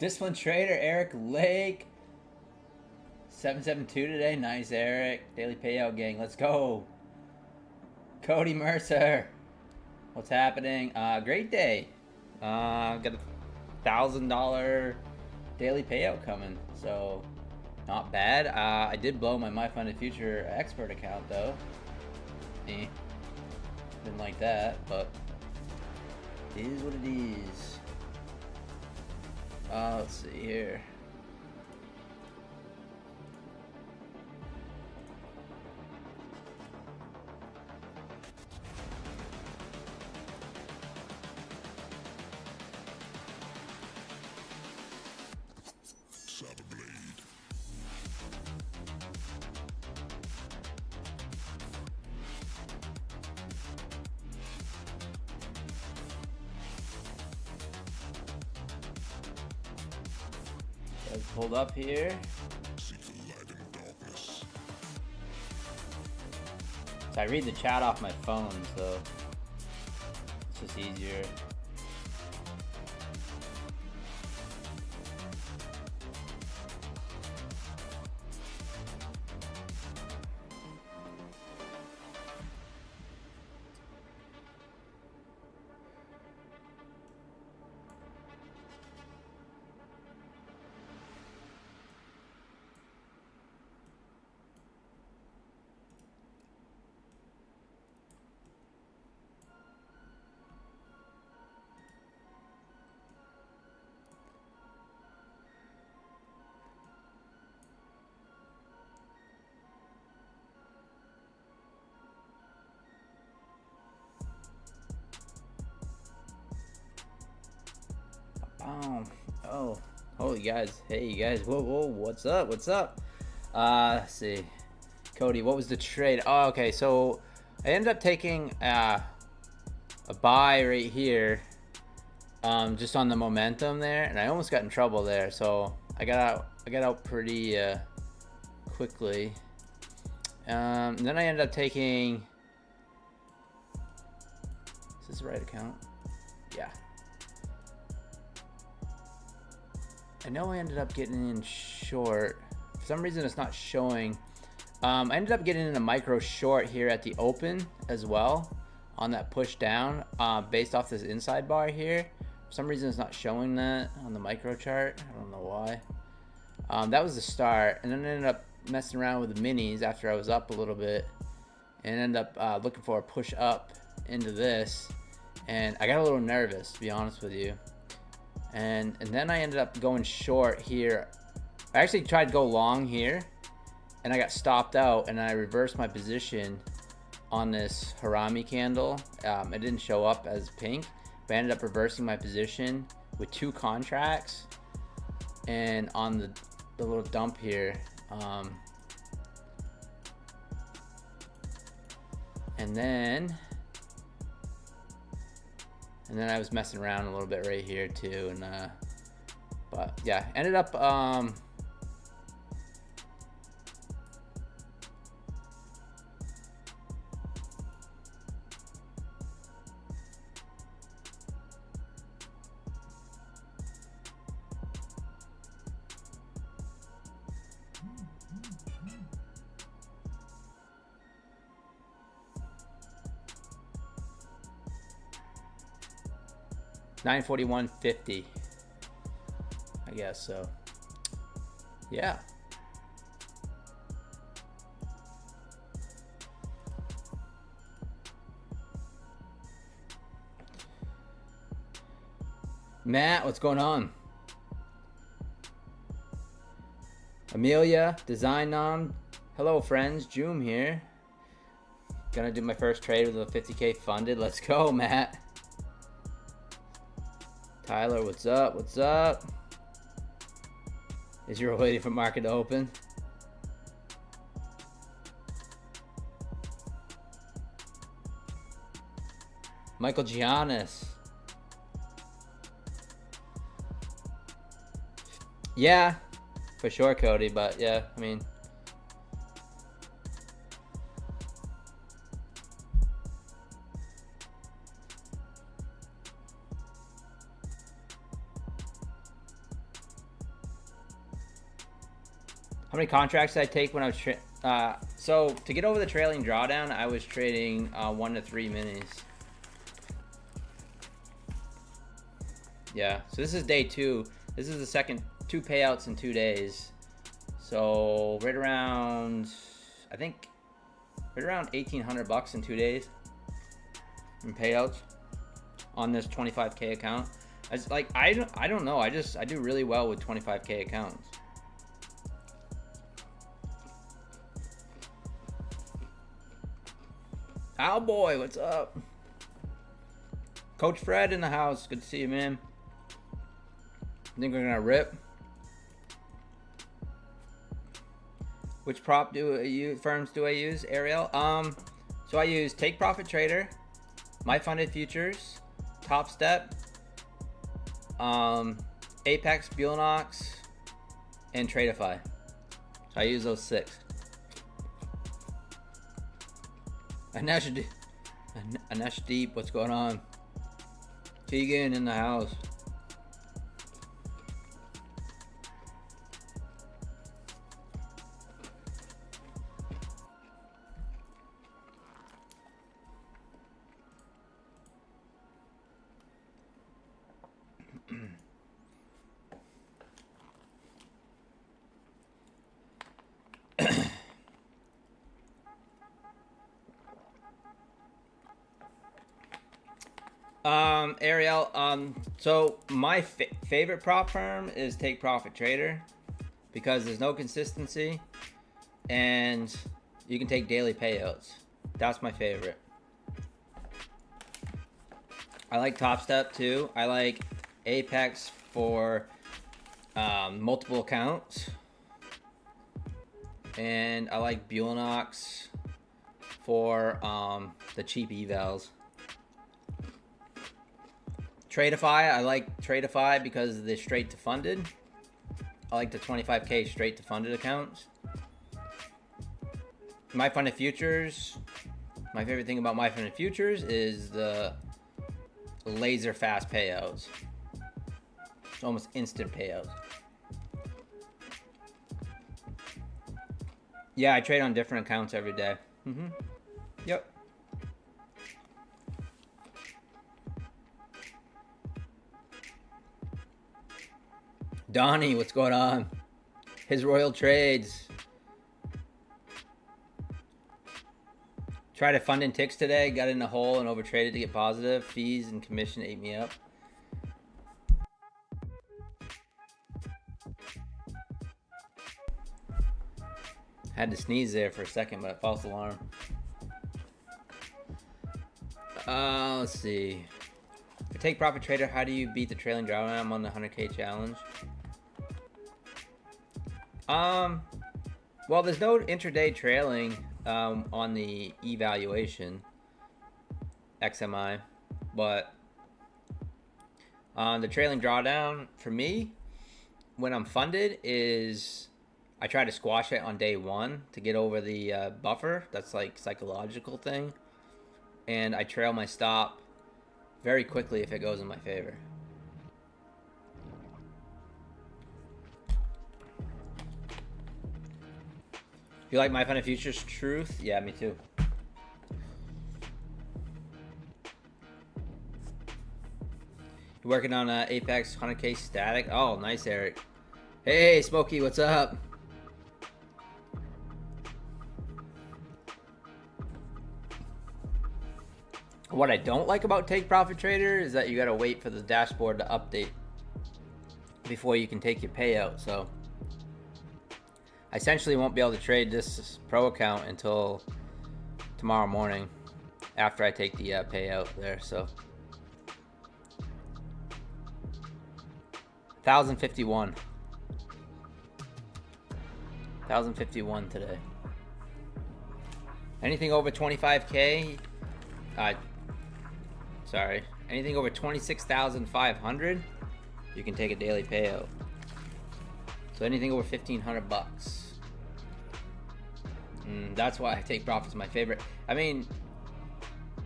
Disciplined trader Eric Lake. 772 today. Nice, Eric. Daily payout gang. Let's go. Cody Mercer. What's happening? Great day. Got $1,000 daily payout coming. So, not bad. I did blow my My Funded Future expert account though. Didn't like that, but it is what it is. Let's see here. Let's hold up here. So I read the chat off my phone, so it's just easier. Oh, you guys. Hey, you guys. Whoa, what's up? Let's see. Cody, what was the trade? Oh, okay, so I ended up taking a buy right here, just on the momentum there, and I almost got in trouble there. So I got out pretty quickly. And then I ended up taking. Is this the right account? Yeah. I know I ended up getting in short. For some reason, it's not showing. I ended up getting in a micro short here at the open as well on that push down, based off this inside bar here. For some reason, it's not showing that on the micro chart. I don't know why. That was the start, and then I ended up messing around with the minis after I was up a little bit, and ended up looking for a push up into this, and I got a little nervous, to be honest with you. And then I ended up going short here. I actually tried to go long here, and I got stopped out, and I reversed my position on this Harami candle. It didn't show up as pink, but I ended up reversing my position with 2 contracts, and on the little dump here. And then I was messing around a little bit right here too, and but yeah, ended up $941.50, I guess. So yeah, Matt, what's going on? Amelia, Design Nom, hello friends, Joom here. Gonna do my first trade with a 50K funded. Let's go, Matt. Tyler, what's up? What's up? Is you waiting for market to open? Michael Giannis. Yeah, for sure, Cody. But yeah, I mean, How many contracts did I take when I was so to get over the trailing drawdown, I was trading 1 to 3 minis. Yeah, so this is day 2. This is the second 2 payouts in 2 days. So right around, I think, right around $1,800 in 2 days in payouts on this 25K account. It's like I don't know. I do really well with 25K accounts. Owlboy, what's up? Coach Fred in the house. Good to see you, man. I think we're gonna rip. Which prop firms do I use, Ariel? So I use Take Profit Trader, My Funded Futures, Top Step, Apex, Buellnox, and Tradeify. So I use those 6. Anesh Deep, what's going on? Tegan in the house. Ariel, so my favorite prop firm is Take Profit Trader because there's no consistency and you can take daily payouts. That's my favorite. I like Top Step too. I like Apex for multiple accounts, and I like Buellnox for the cheap evals. Tradeify, I like Tradeify because of the straight to funded. I like the 25K straight to funded accounts. My Funded Futures, my favorite thing about My Funded Futures is the laser fast payouts. It's almost instant payouts. Yeah, I trade on different accounts every day. Yep. Donnie, what's going on? His Royal Trades. Tried to fund in ticks today. Got in a hole and overtraded to get positive. Fees and commission ate me up. Had to sneeze there for a second, but false alarm. Let's see. For Take Profit Trader, how do you beat the trailing drawdown? I'm on the 100K challenge. Well, there's no intraday trailing on the evaluation XMI, but the trailing drawdown for me when I'm funded is I try to squash it on day 1 to get over the buffer. That's like psychological thing, and I trail my stop very quickly if it goes in my favor. You like My Funded Futures Truth? Yeah, me too. You working on Apex 100K static? Oh, nice, Eric. Hey, Smokey, what's up? What I don't like about Take Profit Trader is that you gotta wait for the dashboard to update before you can take your payout. So I essentially won't be able to trade this pro account until tomorrow morning after I take the payout there. So 1,051 today. Anything over 25K, sorry, anything over 26,500, you can take a daily payout. So anything over $1,500. That's why I Take Profit's my favorite. I mean,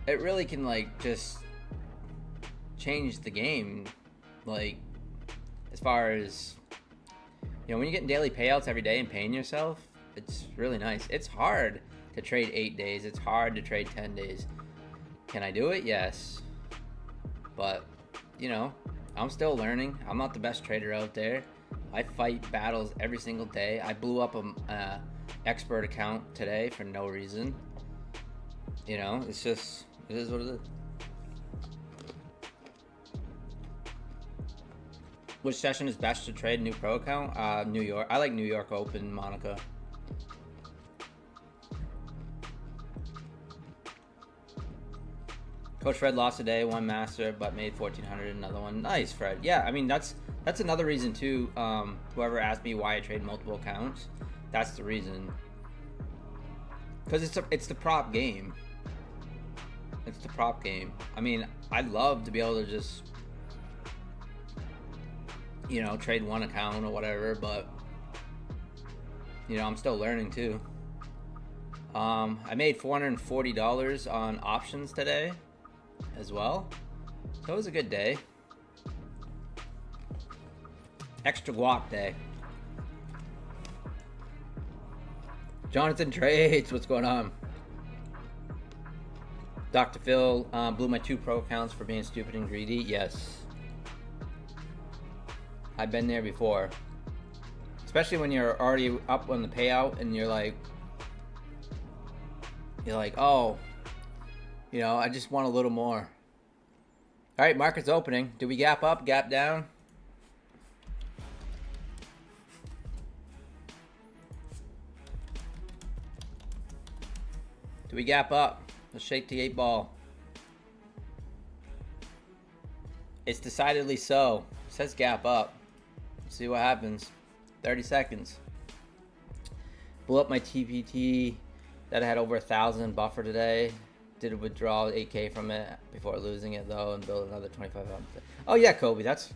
it really can like just change the game, like as far as You know, when you're getting daily payouts every day and paying yourself, it's really nice. It's hard to trade 8 days. It's hard to trade 10 days. Can I do it? Yes. But, you know, I'm still learning. I'm not the best trader out there. I fight battles every single day. I blew up a expert account today for no reason. You know, it's just, it is what it is. Which session is best to trade new pro account? New York. I like New York Open, Monica. Coach Fred lost today, one master, but made 1,400. Another one. Nice, Fred. Yeah, I mean that's another reason too. Whoever asked me why I trade multiple accounts, that's the reason. Because it's the prop game. It's the prop game. I mean, I'd love to be able to just, you know, trade one account or whatever, but you know, I'm still learning too. I made $440 on options today as well, so it was a good day. Extra guac day. Jonathan Trades, what's going on? Dr. Phil, blew my 2 pro accounts for being stupid and greedy. Yes, I've been there before, especially when you're already up on the payout and you're like, oh, you know, I just want a little more. All right, market's opening. Do we gap up, gap down? Do we gap up? Let's shake the 8 ball. It's decidedly so. It says gap up. Let's see what happens. 30 seconds. Blew up my TPT that I had over 1,000 buffer today. Did a withdrawal 8K from it before losing it though, and build another 25. Oh yeah, Kobe, that's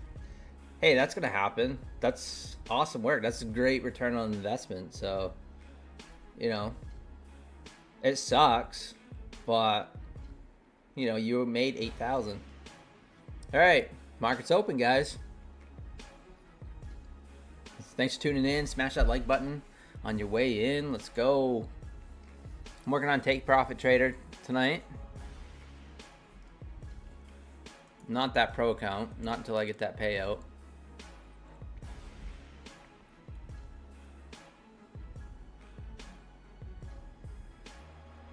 gonna happen. That's awesome work. That's a great return on investment. So, you know, it sucks, but you know, you made 8,000. All right, market's open, guys. Thanks for tuning in. Smash that like button on your way in. Let's go. I'm working on Take Profit Trader tonight. Not that pro account. Not until I get that payout.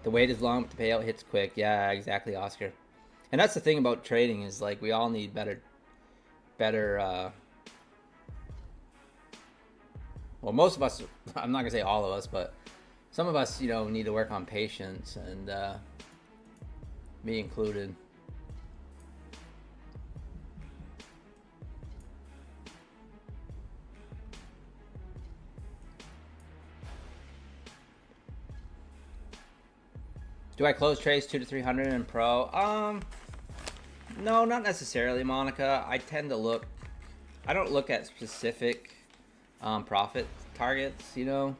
The wait is long, but the payout hits quick. Yeah, exactly, Oscar. And that's the thing about trading is like we all need better well, most of us, I'm not gonna say all of us, but some of us, you know, need to work on patience, and me included. Do I close trades 200 to 300 in pro? No, not necessarily, Monica. I tend to look. I don't look at specific profit targets, you know,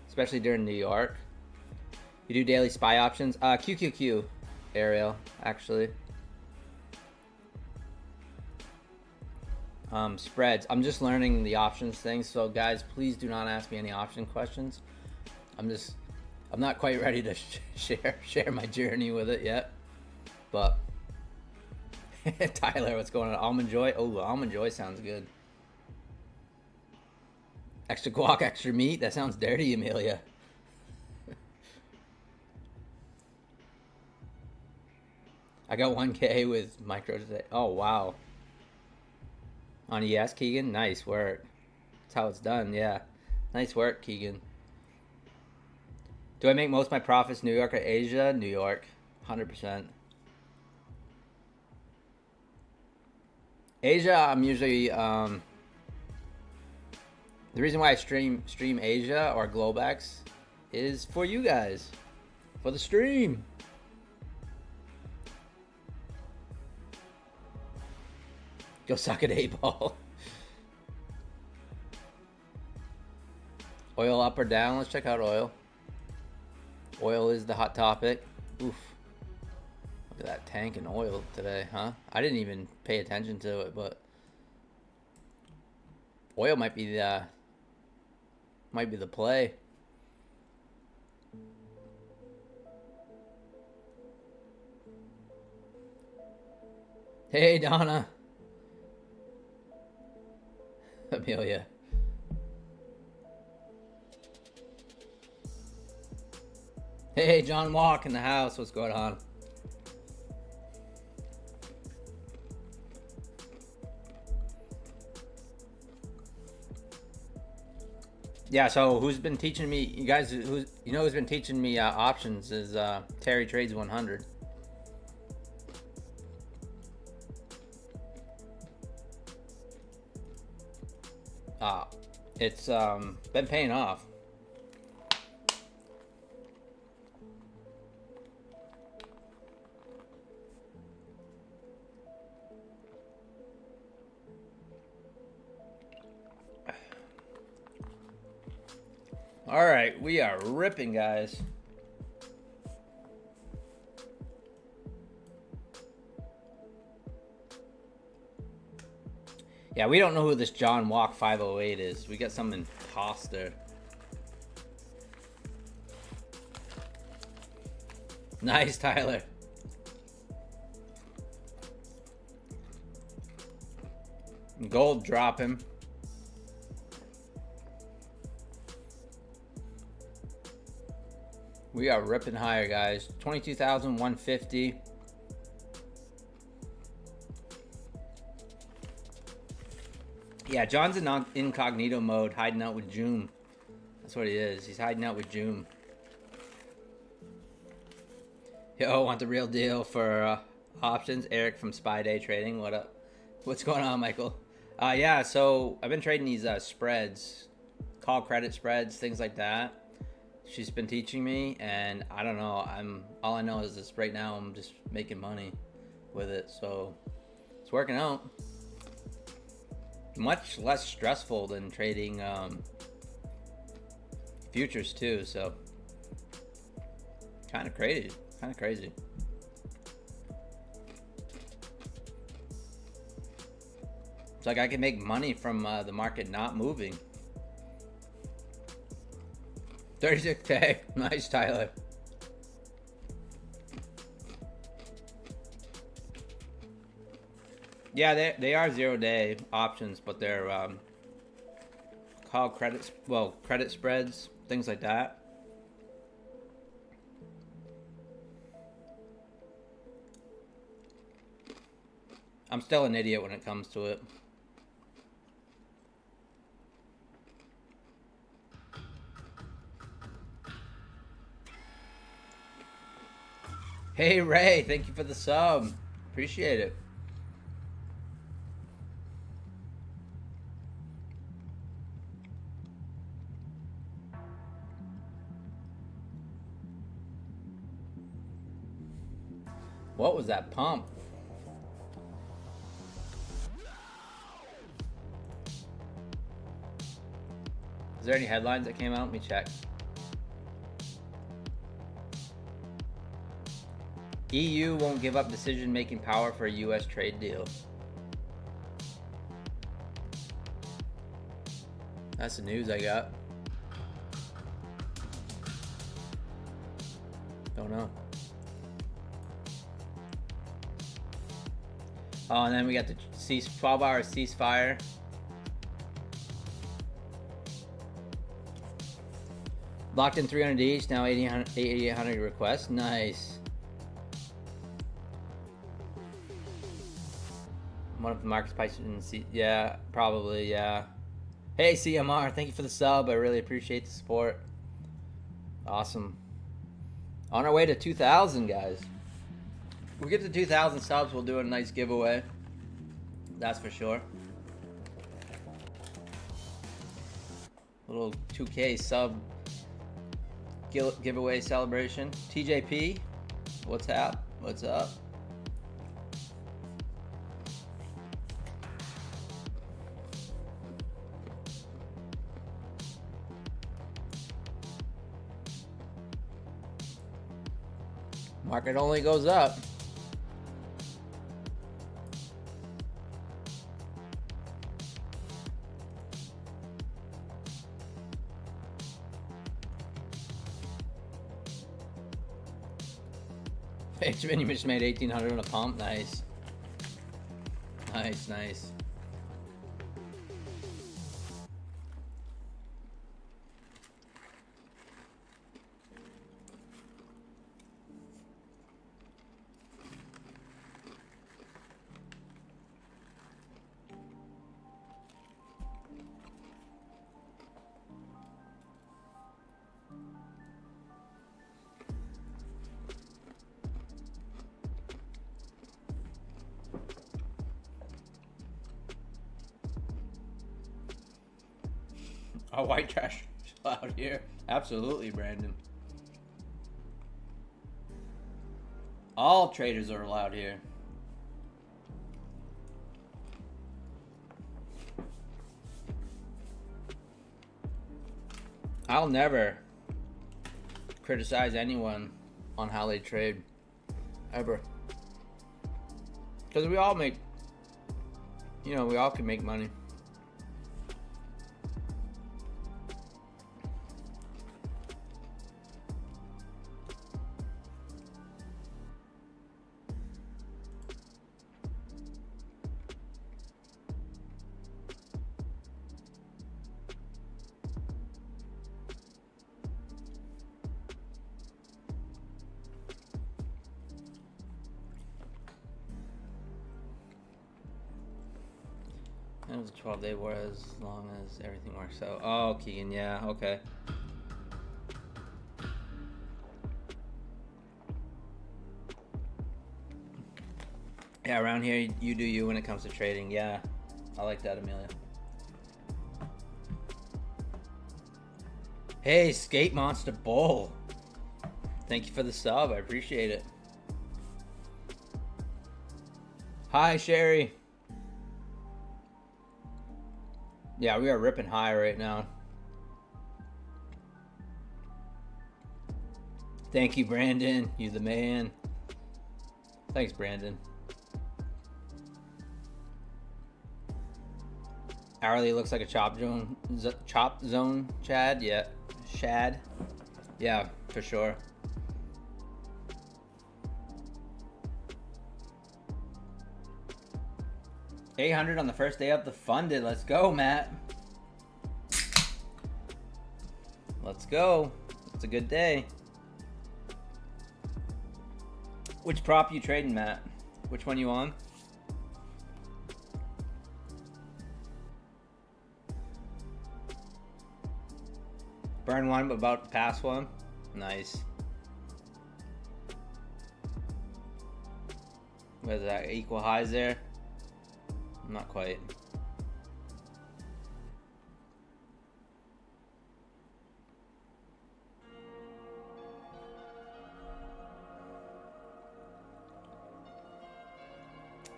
especially during New York. You do daily SPY options. QQQ, Ariel, actually. Spreads. I'm just learning the options thing, so guys, please do not ask me any option questions. I'm not quite ready to share my journey with it yet. But Tyler, what's going on? Almond Joy. Oh, Almond Joy sounds good. Extra guac, extra meat. That sounds dirty, Amelia. I got 1K with micro today. Oh, wow. On ES, Keegan. Nice work. That's how it's done, yeah. Nice work, Keegan. Do I make most of my profits New York or Asia? New York, 100%. Asia, I'm usually the reason why I stream Asia or Globex is for you guys, for the stream. Go suck an 8 ball. Oil up or down? Let's check out oil. Oil is the hot topic. Oof. Look at that tank in oil today, huh? I didn't even pay attention to it, but oil might be Might be the play. Hey, Donna. Amelia. Hey, John Walk in the house. What's going on? Yeah, so who's been teaching me, you guys, who's been teaching me options is Terry Trades 100. It's been paying off. All right, we are ripping, guys. Yeah, we don't know who this John Walk 508 is. We got some imposter. Nice, Tyler. Gold drop him. We are ripping higher, guys. 22,150. Yeah, John's in incognito mode, hiding out with Joom. That's what he is. He's hiding out with Joom. Yo, want the real deal for options? Eric from Spy Day Trading. What up? What's going on, Michael? Yeah, so I've been trading these spreads, call credit spreads, things like that. She's been teaching me, and I don't know. All I know is this right now. I'm just making money with it, so it's working out. Much less stressful than trading futures too. So kind of crazy. It's like I can make money from the market not moving. 36K. Nice, Tyler. Yeah, they are 0-day options, but they're call credits, credit spreads, things like that. I'm still an idiot when it comes to it. Hey, Ray, thank you for the sub. Appreciate it. What was that pump? Is there any headlines that came out? Let me check. EU won't give up decision-making power for a U.S. trade deal. That's the news I got. Don't know. Oh, and then we got the 12-hour ceasefire. Locked in 300 each, now 8,800 requests. Nice. One of the markets prices in the yeah, probably, yeah. Hey, CMR, thank you for the sub. I really appreciate the support. Awesome. On our way to 2,000, guys. If we get to 2,000 subs, we'll do a nice giveaway. That's for sure. Little 2K sub giveaway celebration. TJP, what's up? What's up? Market only goes up. Benjamin, you just made 1,800 on a pump. Nice. Nice, nice. Oh, white trash is allowed here. Absolutely, Brandon. All traders are allowed here. I'll never criticize anyone on how they trade. Ever. Because we all make, you know, we all can make money. It was a 12-day war as long as everything works out. Oh, Keegan, yeah, okay. Yeah, around here, you do you when it comes to trading. Yeah, I like that, Amelia. Hey, Skate Monster Bull. Thank you for the sub. I appreciate it. Hi, Sherry. Yeah, we are ripping high right now. Thank you, Brandon. You the man. Thanks, Brandon. Hourly looks like a chop zone Chad. Yeah, Shad. Yeah, for sure. $800 on the first day of the funded. Let's go, Matt. Let's go. It's a good day. Which prop you trading, Matt? Which one you on? Burn one, but about to pass one. Nice. What is that? Equal highs there? Not quite.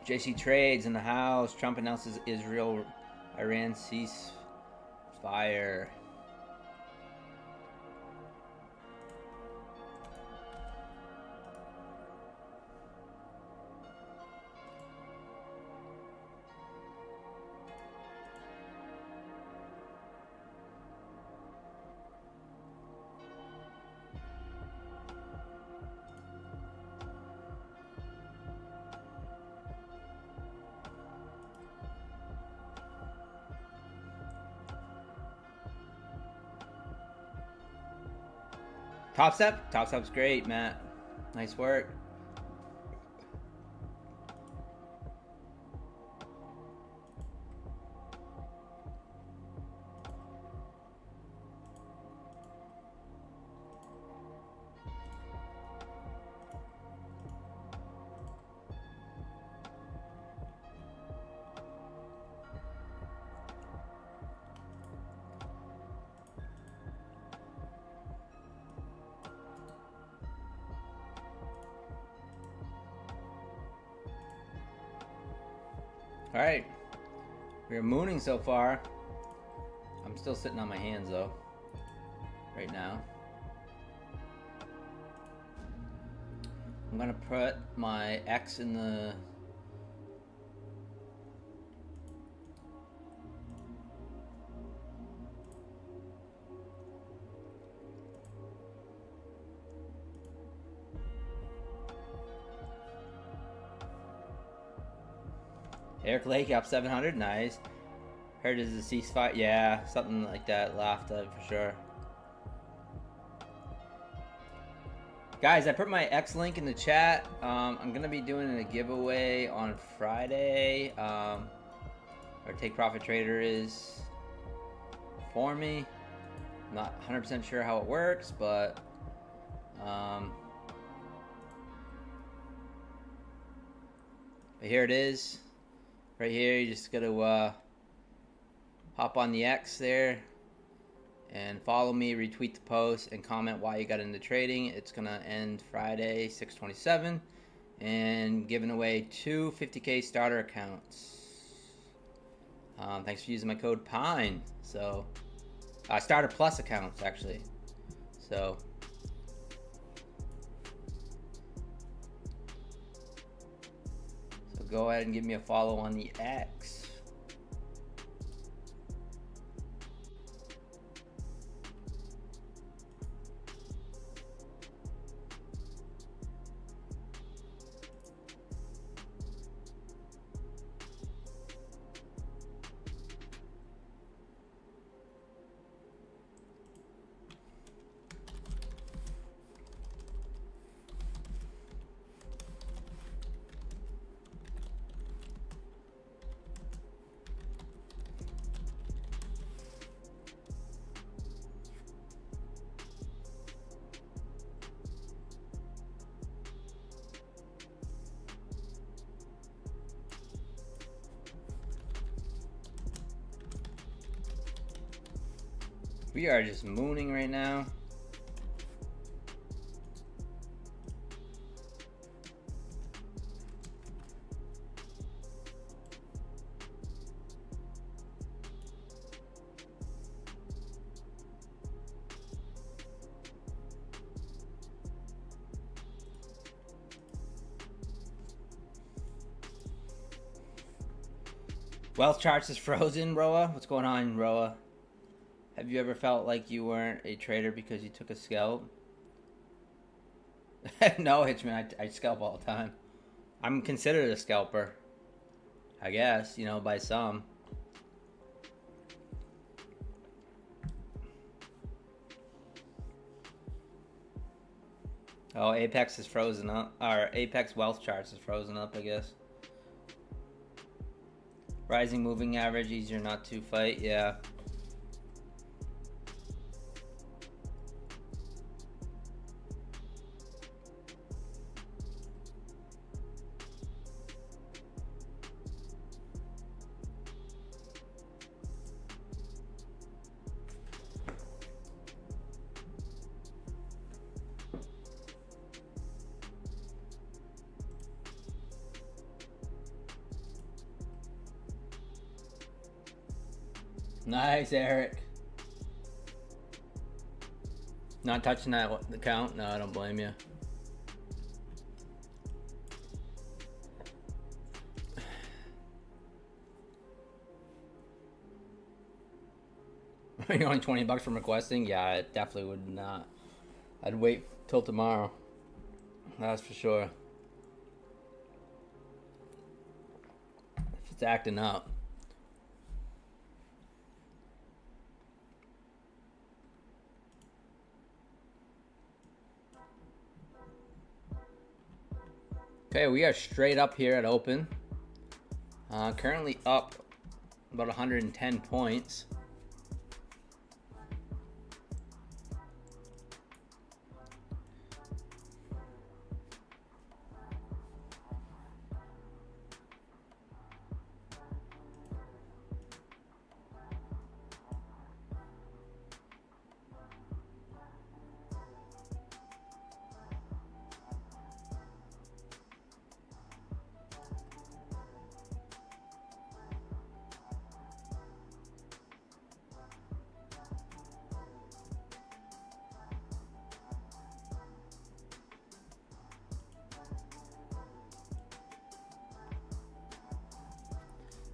JC Trades in the house. Trump announces Israel-Iran ceasefire. Top step? Top step's great, Matt. Nice work. All right, we're mooning so far. I'm still sitting on my hands though, right now. I'm gonna put my X in the Eric Lake up 700, nice. Heard is a ceasefire, yeah, something like that. Laughed at for sure. Guys, I put my X link in the chat. I'm gonna be doing a giveaway on Friday. Our Take Profit Trader is for me. I'm not 100% sure how it works, but here it is. Right here, you just gotta hop on the X there and follow me, retweet the post, and comment why you got into trading. It's gonna end Friday, 6/27, and giving away 2 50K starter accounts. Thanks for using my code PINE. So, starter plus accounts actually. So, go ahead and give me a follow on the X. We are just mooning right now. Wealth charts is frozen, Roa. What's going on, Roa? Have you ever felt like you weren't a trader because you took a scalp? No, Hitchman, I scalp all the time. I'm considered a scalper, I guess, you know, by some. Oh, Apex is frozen up. Or Apex Wealth Charts is frozen up, I guess. Rising moving average, easier not to fight, yeah. Nice, Eric. Not touching that account? No, I don't blame you. You're only 20 bucks from requesting? Yeah, I definitely would not. I'd wait till tomorrow. That's for sure. If it's acting up. Okay, we are straight up here at open. Currently up about 110 points.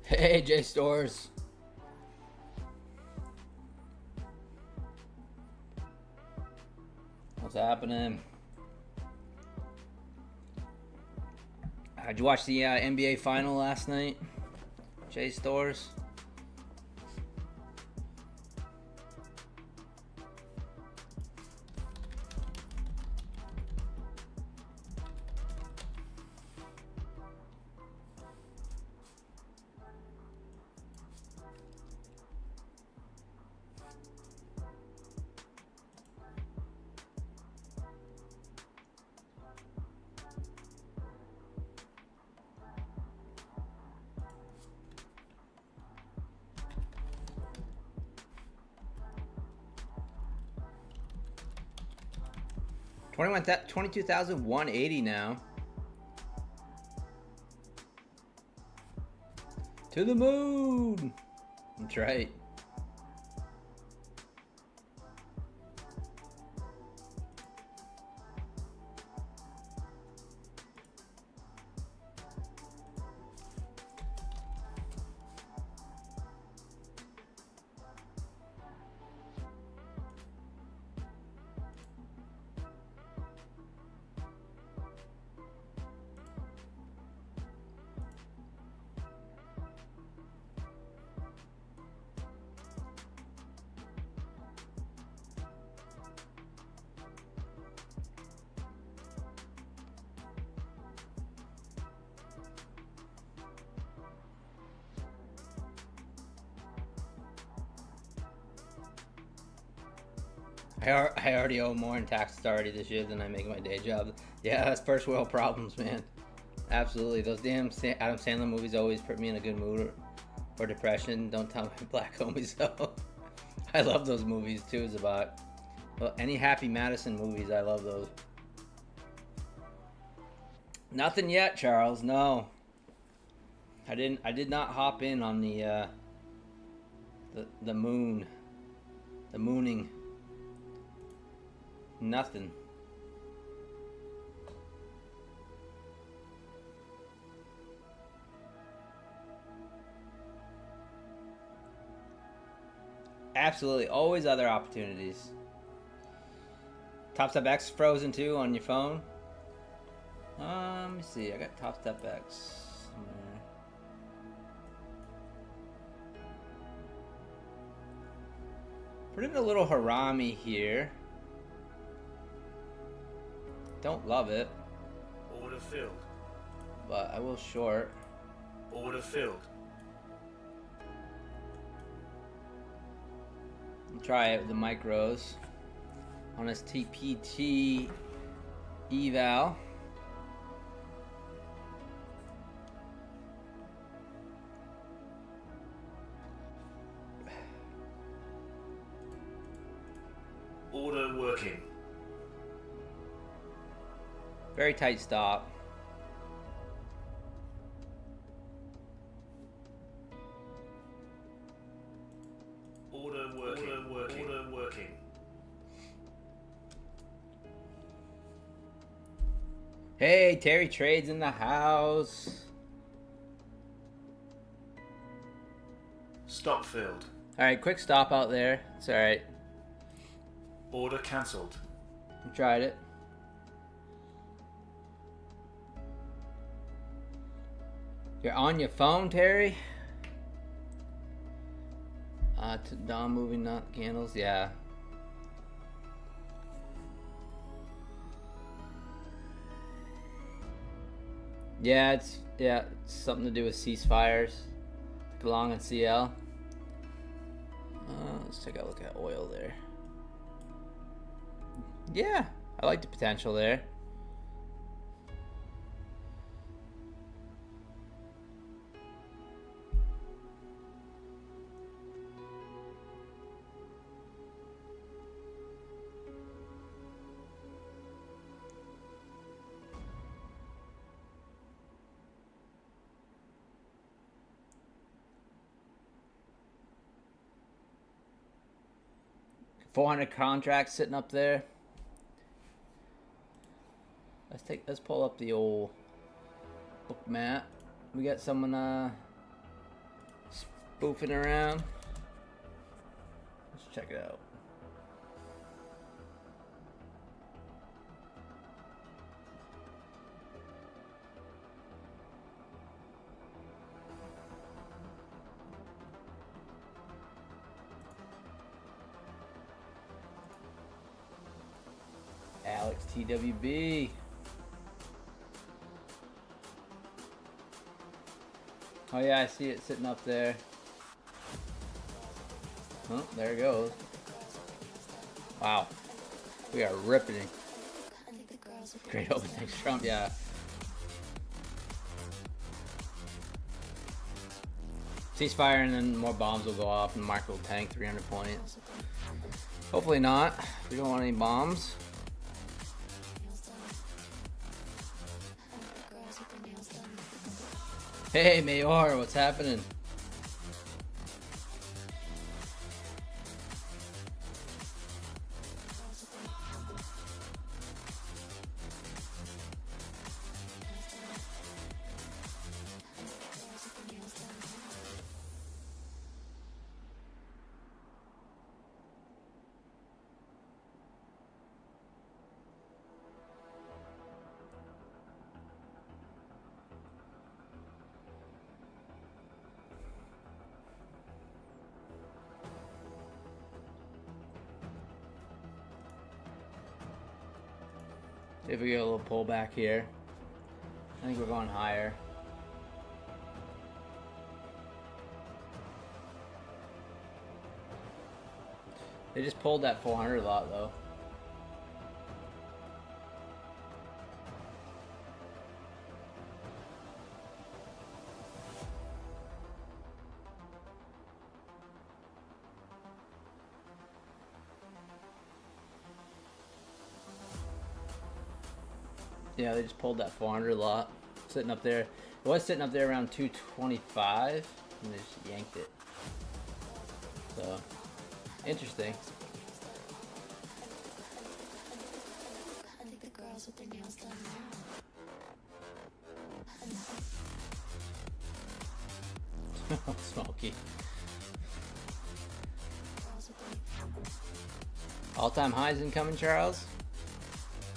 Hey, J Stores. What's happening? Did you watch the NBA final last night? J stores. $22,180 now. To the moon. That's right. I already owe more in taxes already this year than I make my day job. Yeah, that's first world problems, man. Absolutely. Those damn Adam Sandler movies always put me in a good mood or depression. Don't tell my black homies so. I love those movies too. It's about any Happy Madison movies. I love those. Nothing yet, Charles. No. I did not hop in on the moon. The mooning. Nothing. Absolutely. Always other opportunities. Top Step X frozen too on your phone. Let me see. I got Top Step X somewhere. Put in a little harami here. Don't love it. Order filled. But I will short. Order filled. Try it with the micros on his TPT eval. Order working. Very tight stop. Order working. Order working. Order working. Hey, Terry Trades in the house. Stop filled. All right, quick stop out there. It's all right. Order cancelled. I tried it. You're on your phone, Terry? To Dom moving, not candles. Yeah. Yeah, it's something to do with ceasefires. Long and CL. Let's take a look at oil there. Yeah, I like the potential there. $400 contracts sitting up there. Let's pull up the old book map. We got someone spoofing around. Let's check it out. Alex TWB. Oh yeah, I see it sitting up there. Oh, there it goes. Wow. We are ripping. Great open. Thanks, Trump. Yeah. Ceasefire and then more bombs will go off and the market will tank 300 points. Hopefully not. We don't want any bombs. Hey, Mayor, what's happening? See if we get a little pullback here. I think we're going higher. They just pulled that 400 lot though. Yeah, they just pulled that 400 lot, sitting up there. It was sitting up there around 225, and they just yanked it. So, interesting. Smoky. All-time highs incoming, Charles?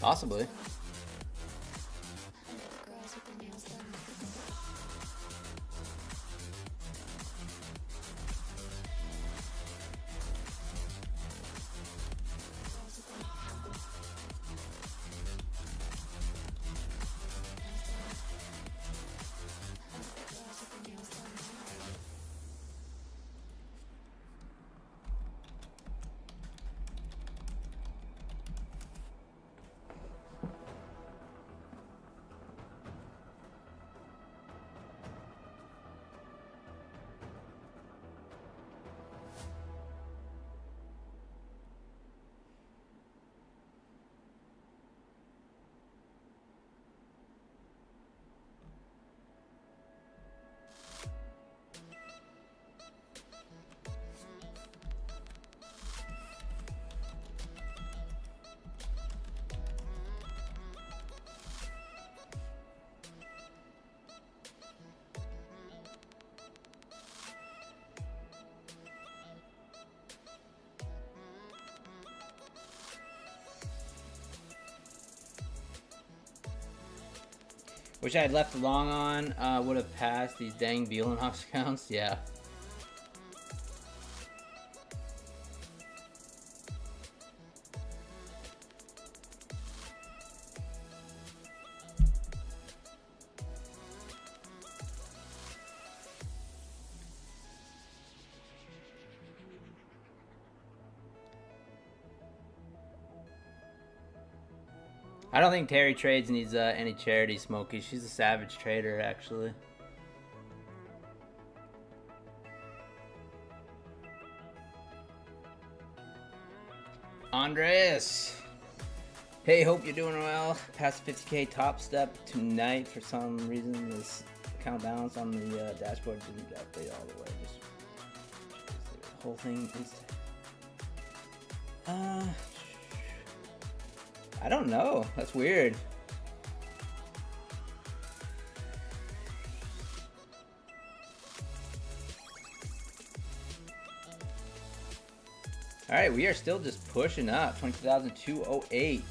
Possibly. Wish I had left long on, would have passed these dang Bielenhoff accounts. Yeah. I don't think Terry Trades needs any charity, Smokey. She's a savage trader, actually. Andres! Hey, hope you're doing well. Past 50K top step tonight. For some reason, this account balance on the dashboard didn't update all the way. Just the whole thing is... I don't know. That's weird. All right, we are still just pushing up. 20,208.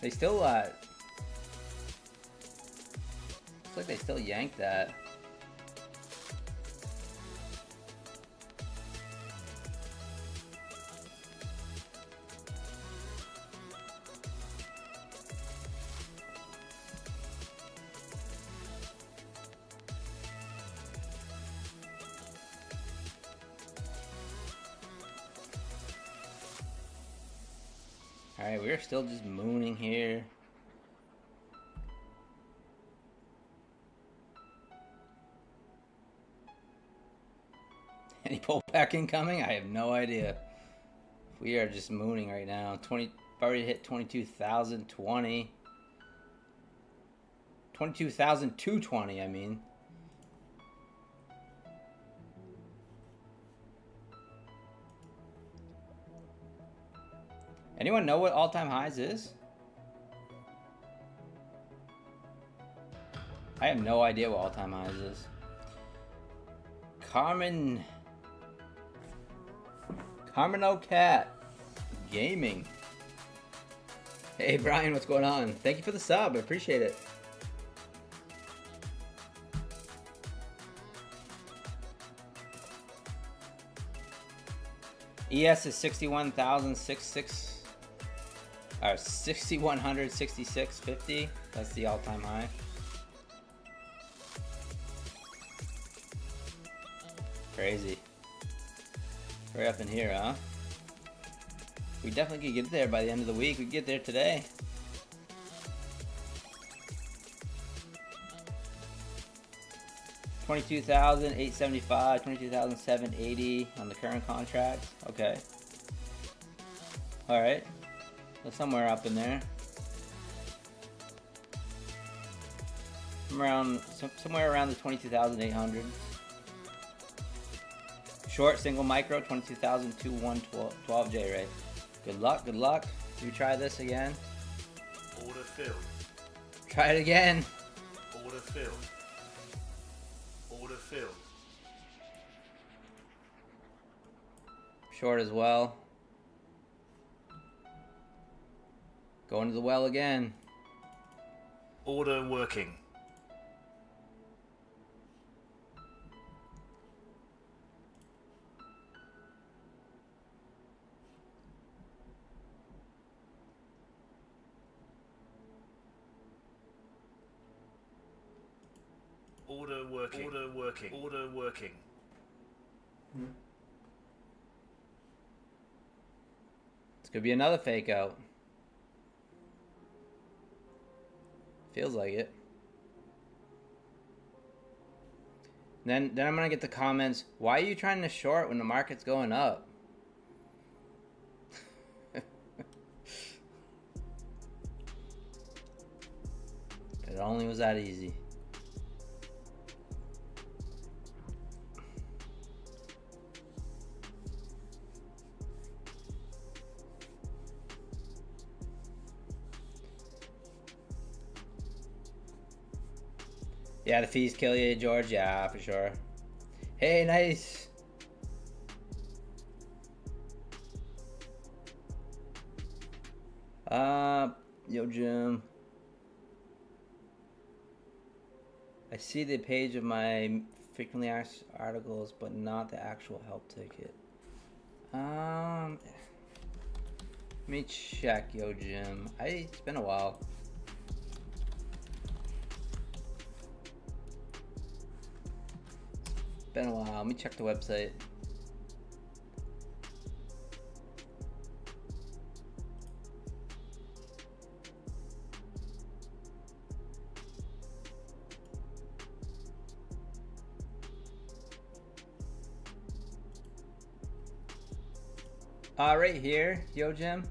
They still it's like they still yanked that. Alright, we're still just mooning here. Any pullback incoming? I have no idea. We are just mooning right now. Already hit 22,020. 22,220, I mean. Anyone know what all-time highs is? I have no idea what all-time highs is. Carmen Cat Gaming. Hey Brian, what's going on? Thank you for the sub. I appreciate it. ES is 61,066 or 6,166.50. That's the all-time high. Crazy. Right up in here, huh? We definitely could get there by the end of the week. We could get there today. $22,875, $22,780 on the current contract. Okay. All right. So somewhere up in there. Somewhere around the 22,800. Short single micro 22,212J, right? Good luck, good luck. Do we try this again? Order filled. Try it again. Order filled. Order filled. Short as well. Going to the well again. Order working. Order working. Order working. Order working. This could be another fake out. Feels like it. Then I'm gonna get the comments. Why are you trying to short when the market's going up? It only was that easy. Yeah, the fees kill you, George. Yeah, for sure. Hey, nice. Yo, Jim. I see the page of my frequently asked articles, but not the actual help ticket. Let me check, yo, Jim. It's been a while. Been a while. Let me check the website. Right here, yo, Jim.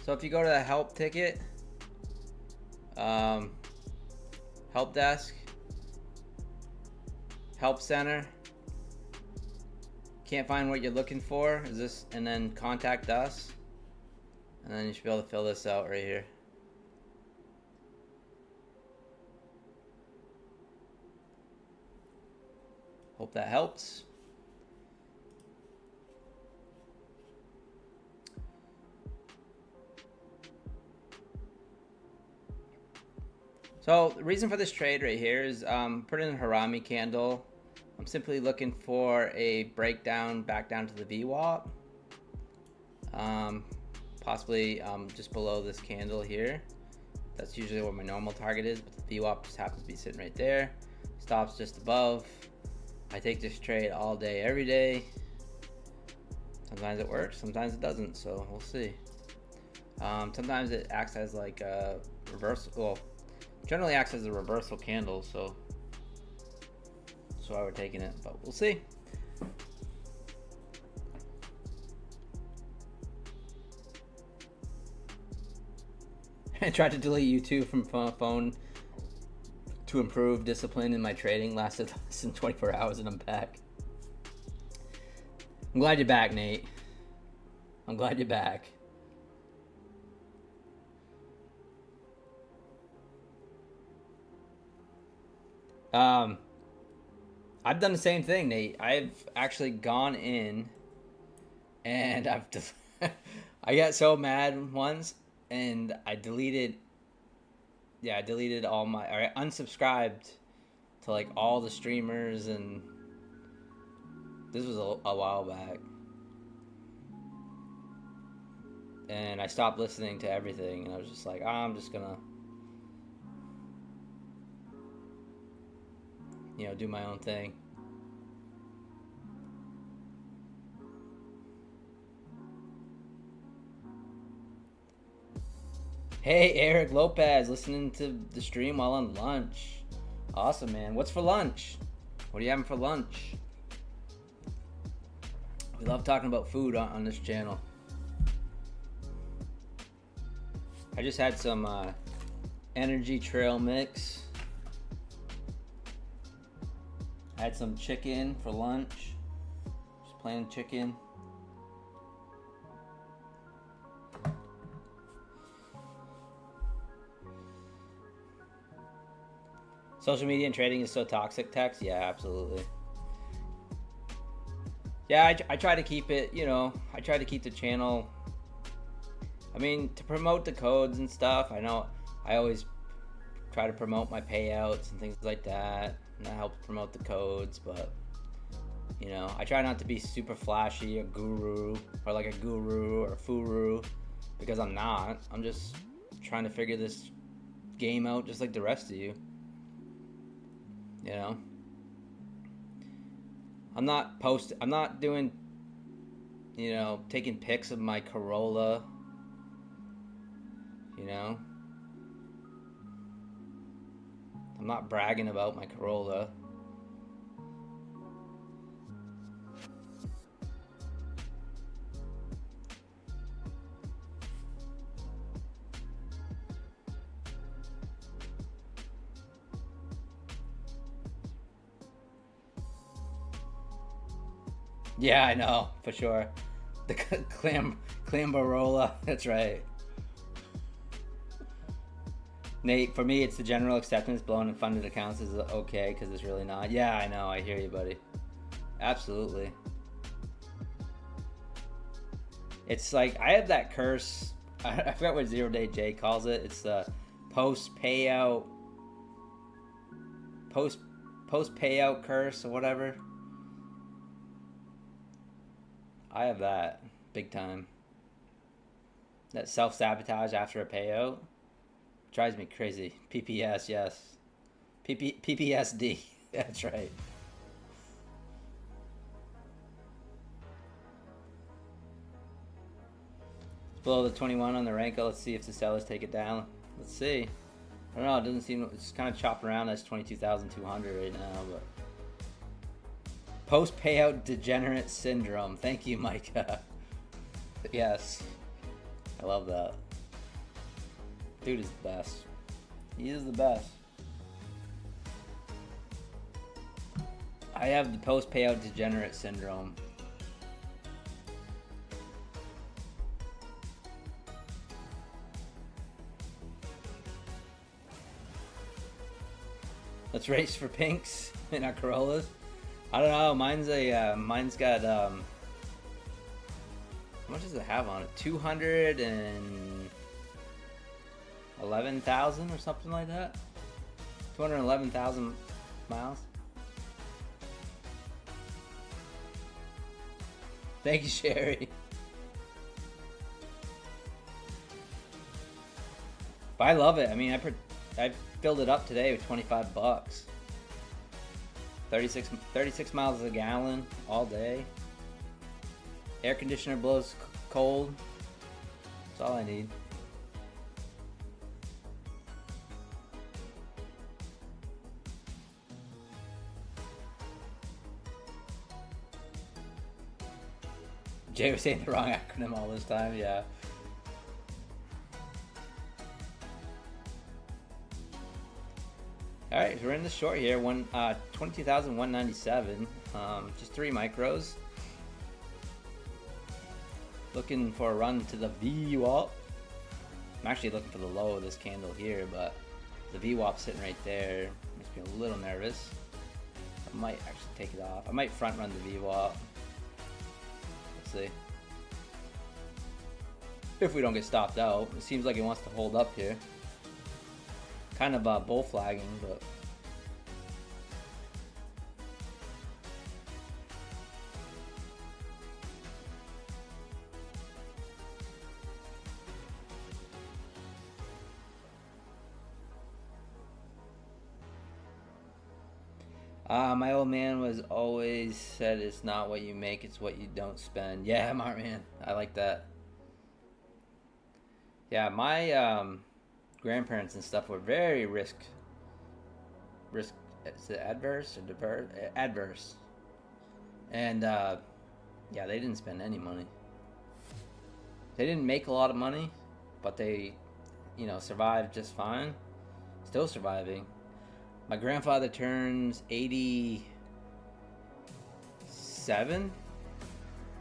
So if you go to the help ticket, help desk, help center, can't find what you're looking for, is this, and then contact us, and then you should be able to fill this out right here. Hope that helps. So the reason for this trade right here is put in a Harami candle. I'm simply looking for a breakdown back down to the VWAP. Possibly just below this candle here. That's usually where my normal target is, but the VWAP just happens to be sitting right there. Stops just above. I take this trade all day, every day. Sometimes it works, sometimes it doesn't, so we'll see. Sometimes it acts as like a reversal. Well, generally acts as a reversal candle, so that's why we're taking it, but we'll see. I tried to delete YouTube from phone to improve discipline in my trading. Lasted less than 24 hours and I'm back. I'm glad you're back, Nate. I'm glad you're back. I've done the same thing, Nate. I've actually gone in and I got so mad once and I deleted all my, or I unsubscribed to like all the streamers, and this was a while back. And I stopped listening to everything and I was just like, I'm just gonna, do my own thing. Hey, Eric Lopez, listening to the stream while on lunch. Awesome, man. What's for lunch? What are you having for lunch? We love talking about food on this channel. I just had some energy trail mix. I had some chicken for lunch. Just plain chicken. Social media and trading is so toxic, Tex? Yeah, absolutely. Yeah, I try to keep it, I try to keep the channel, to promote the codes and stuff. I know I always try to promote my payouts and things like that, and that helps promote the codes, but, I try not to be super flashy, a guru, or like a guru or a furu, because I'm not. I'm just trying to figure this game out just like the rest of you. I'm not doing, taking pics of my Corolla, I'm not bragging about my Corolla. Yeah, I know, for sure. The Clambarola, that's right. Nate, for me, it's the general acceptance. Blown and funded accounts is okay, because it's really not. Yeah, I know, I hear you, buddy. Absolutely. It's like, I have that curse. I forgot what 0 Day J calls it. It's the post-payout curse or whatever. I have that big time. That self-sabotage after a payout drives me crazy. PPS, yes. PPSD, that's right. It's below the 21 on the Renko. Let's see if the sellers take it down. Let's see. I don't know, it doesn't seem, it's kind of chopped around. That's 22,200 right now, but post-payout degenerate syndrome. Thank you, Micah. Yes. I love that. Dude is the best. He is the best. I have the post-payout degenerate syndrome. Let's race for pinks in our Corollas. I don't know. Mine's got how much does it have on it? 211,000 or something like that. 211,000 miles. Thank you, Sherry. But I love it. I mean, I filled it up today with 25 bucks. 36 miles a gallon all day. Air conditioner blows cold. That's all I need. Jay was saying the wrong acronym all this time, yeah. All right, so we're in the short here. 22,197. Just 3 micros. Looking for a run to the VWAP. I'm actually looking for the low of this candle here, but the VWAP sitting right there makes me a little nervous. I might actually take it off. I might front run the VWAP. Let's see. If we don't get stopped out. It seems like it wants to hold up here. Kind of bull flagging, but my old man was always said it's not what you make, it's what you don't spend. Yeah, Mark, man, I like that. Yeah, my grandparents and stuff were very risk. Is it adverse or diverse? Adverse. And yeah, they didn't spend any money. They didn't make a lot of money, but they, survived just fine. Still surviving. My grandfather turns 87,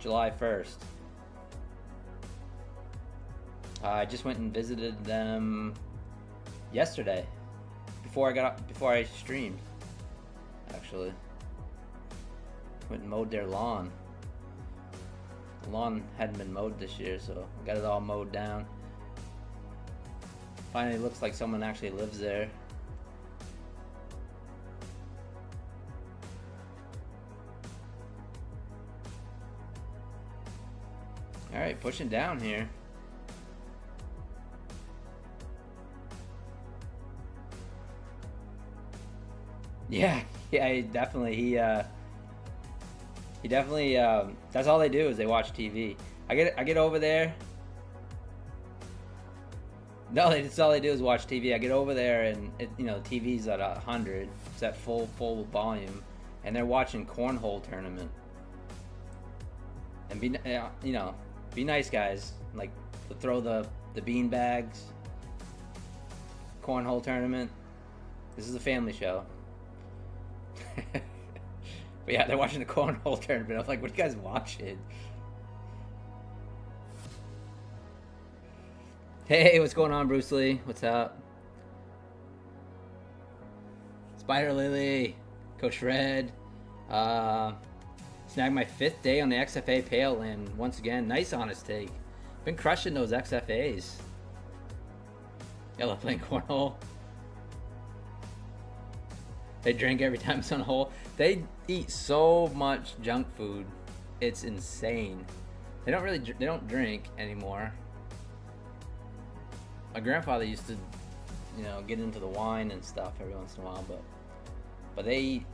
July 1st. I just went and visited them yesterday, before I streamed. Actually, went and mowed their lawn. The lawn hadn't been mowed this year, so I got it all mowed down. Finally, looks like someone actually lives there. All right, pushing down here. Yeah, definitely. He definitely. That's all they do is they watch TV. I get over there. No, that's all they do is watch TV. I get over there and the TV's at 100. It's at full volume, and they're watching cornhole tournament. And be nice, guys. Like, throw the bean bags. Cornhole tournament. This is a family show. But yeah, they're watching the cornhole tournament. I'm like, what are you guys watching? Hey, what's going on, Bruce Lee? What's up? Spider Lily, Coach Red. Snagged my 5th day on the XFA payout land once again. Nice honest take. Been crushing those XFAs. Yellow playing cornhole. They drink every time it's on a hole. They eat so much junk food. It's insane. They don't drink anymore. My grandfather used to, get into the wine and stuff every once in a while, but they eat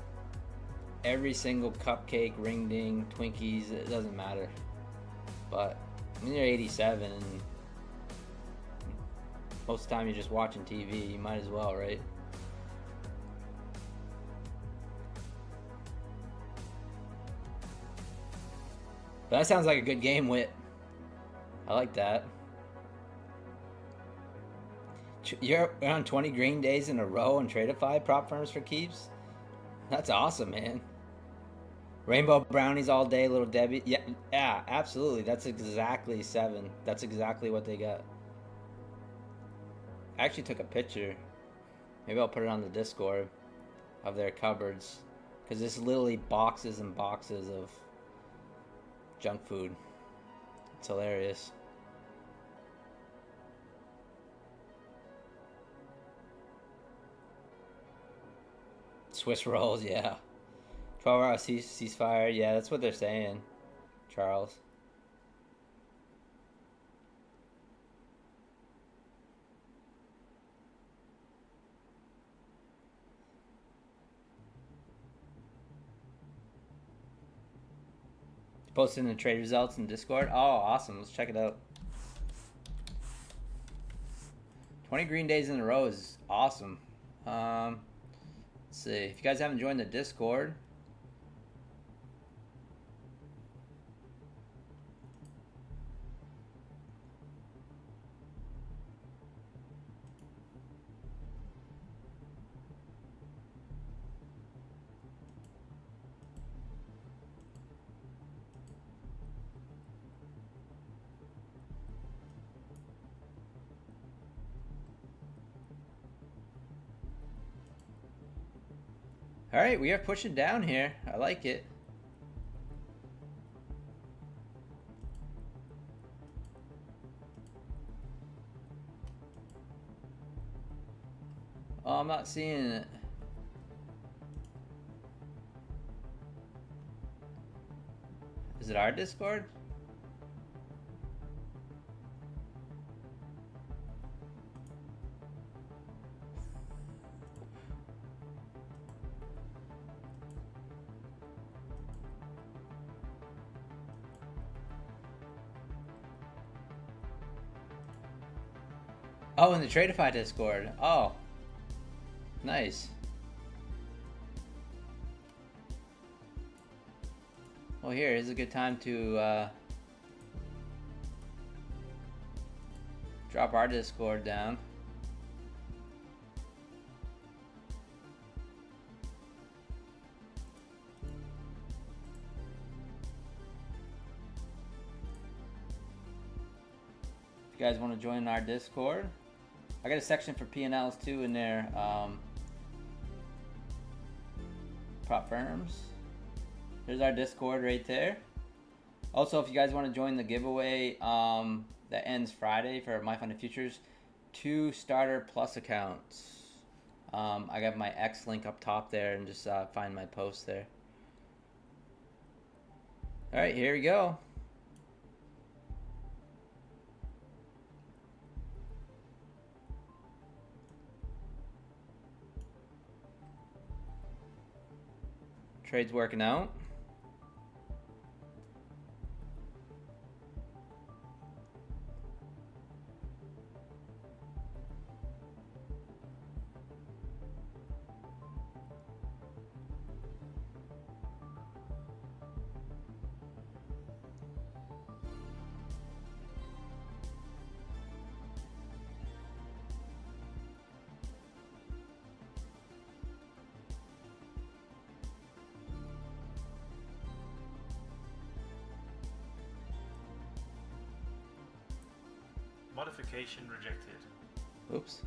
every single cupcake, ring ding, Twinkies, it doesn't matter. But when you're 87 and most of the time you're just watching TV, you might as well, right? But that sounds like a good game, Wit. I like that. You're on 20 green days in a row and Tradeify prop firms for keeps? That's awesome, man. Rainbow brownies all day, little Debbie. Yeah, absolutely. That's exactly 7. That's exactly what they got. I actually took a picture. Maybe I'll put it on the Discord of their cupboards. Because it's literally boxes and boxes of junk food. It's hilarious. Swiss rolls, yeah. 12-hour ceasefire, yeah, that's what they're saying, Charles. Posting the trade results in Discord. Oh, awesome. Let's check it out. 20 green days in a row is awesome. Let's see. If you guys haven't joined the Discord, all right, we are pushing down here. I like it. Oh, I'm not seeing it. Is it our Discord? Oh, in the Tradeify Discord. Oh, nice. Well, here's a good time to drop our Discord down. If you guys want to join our Discord, I got a section for P&Ls too in there. Prop firms. There's our Discord right there. Also, if you guys want to join the giveaway that ends Friday for My Funded Futures, 2 starter plus accounts. I got my X link up top there, and just find my post there. All right, here we go. Trade's working out. Modification rejected. Oops.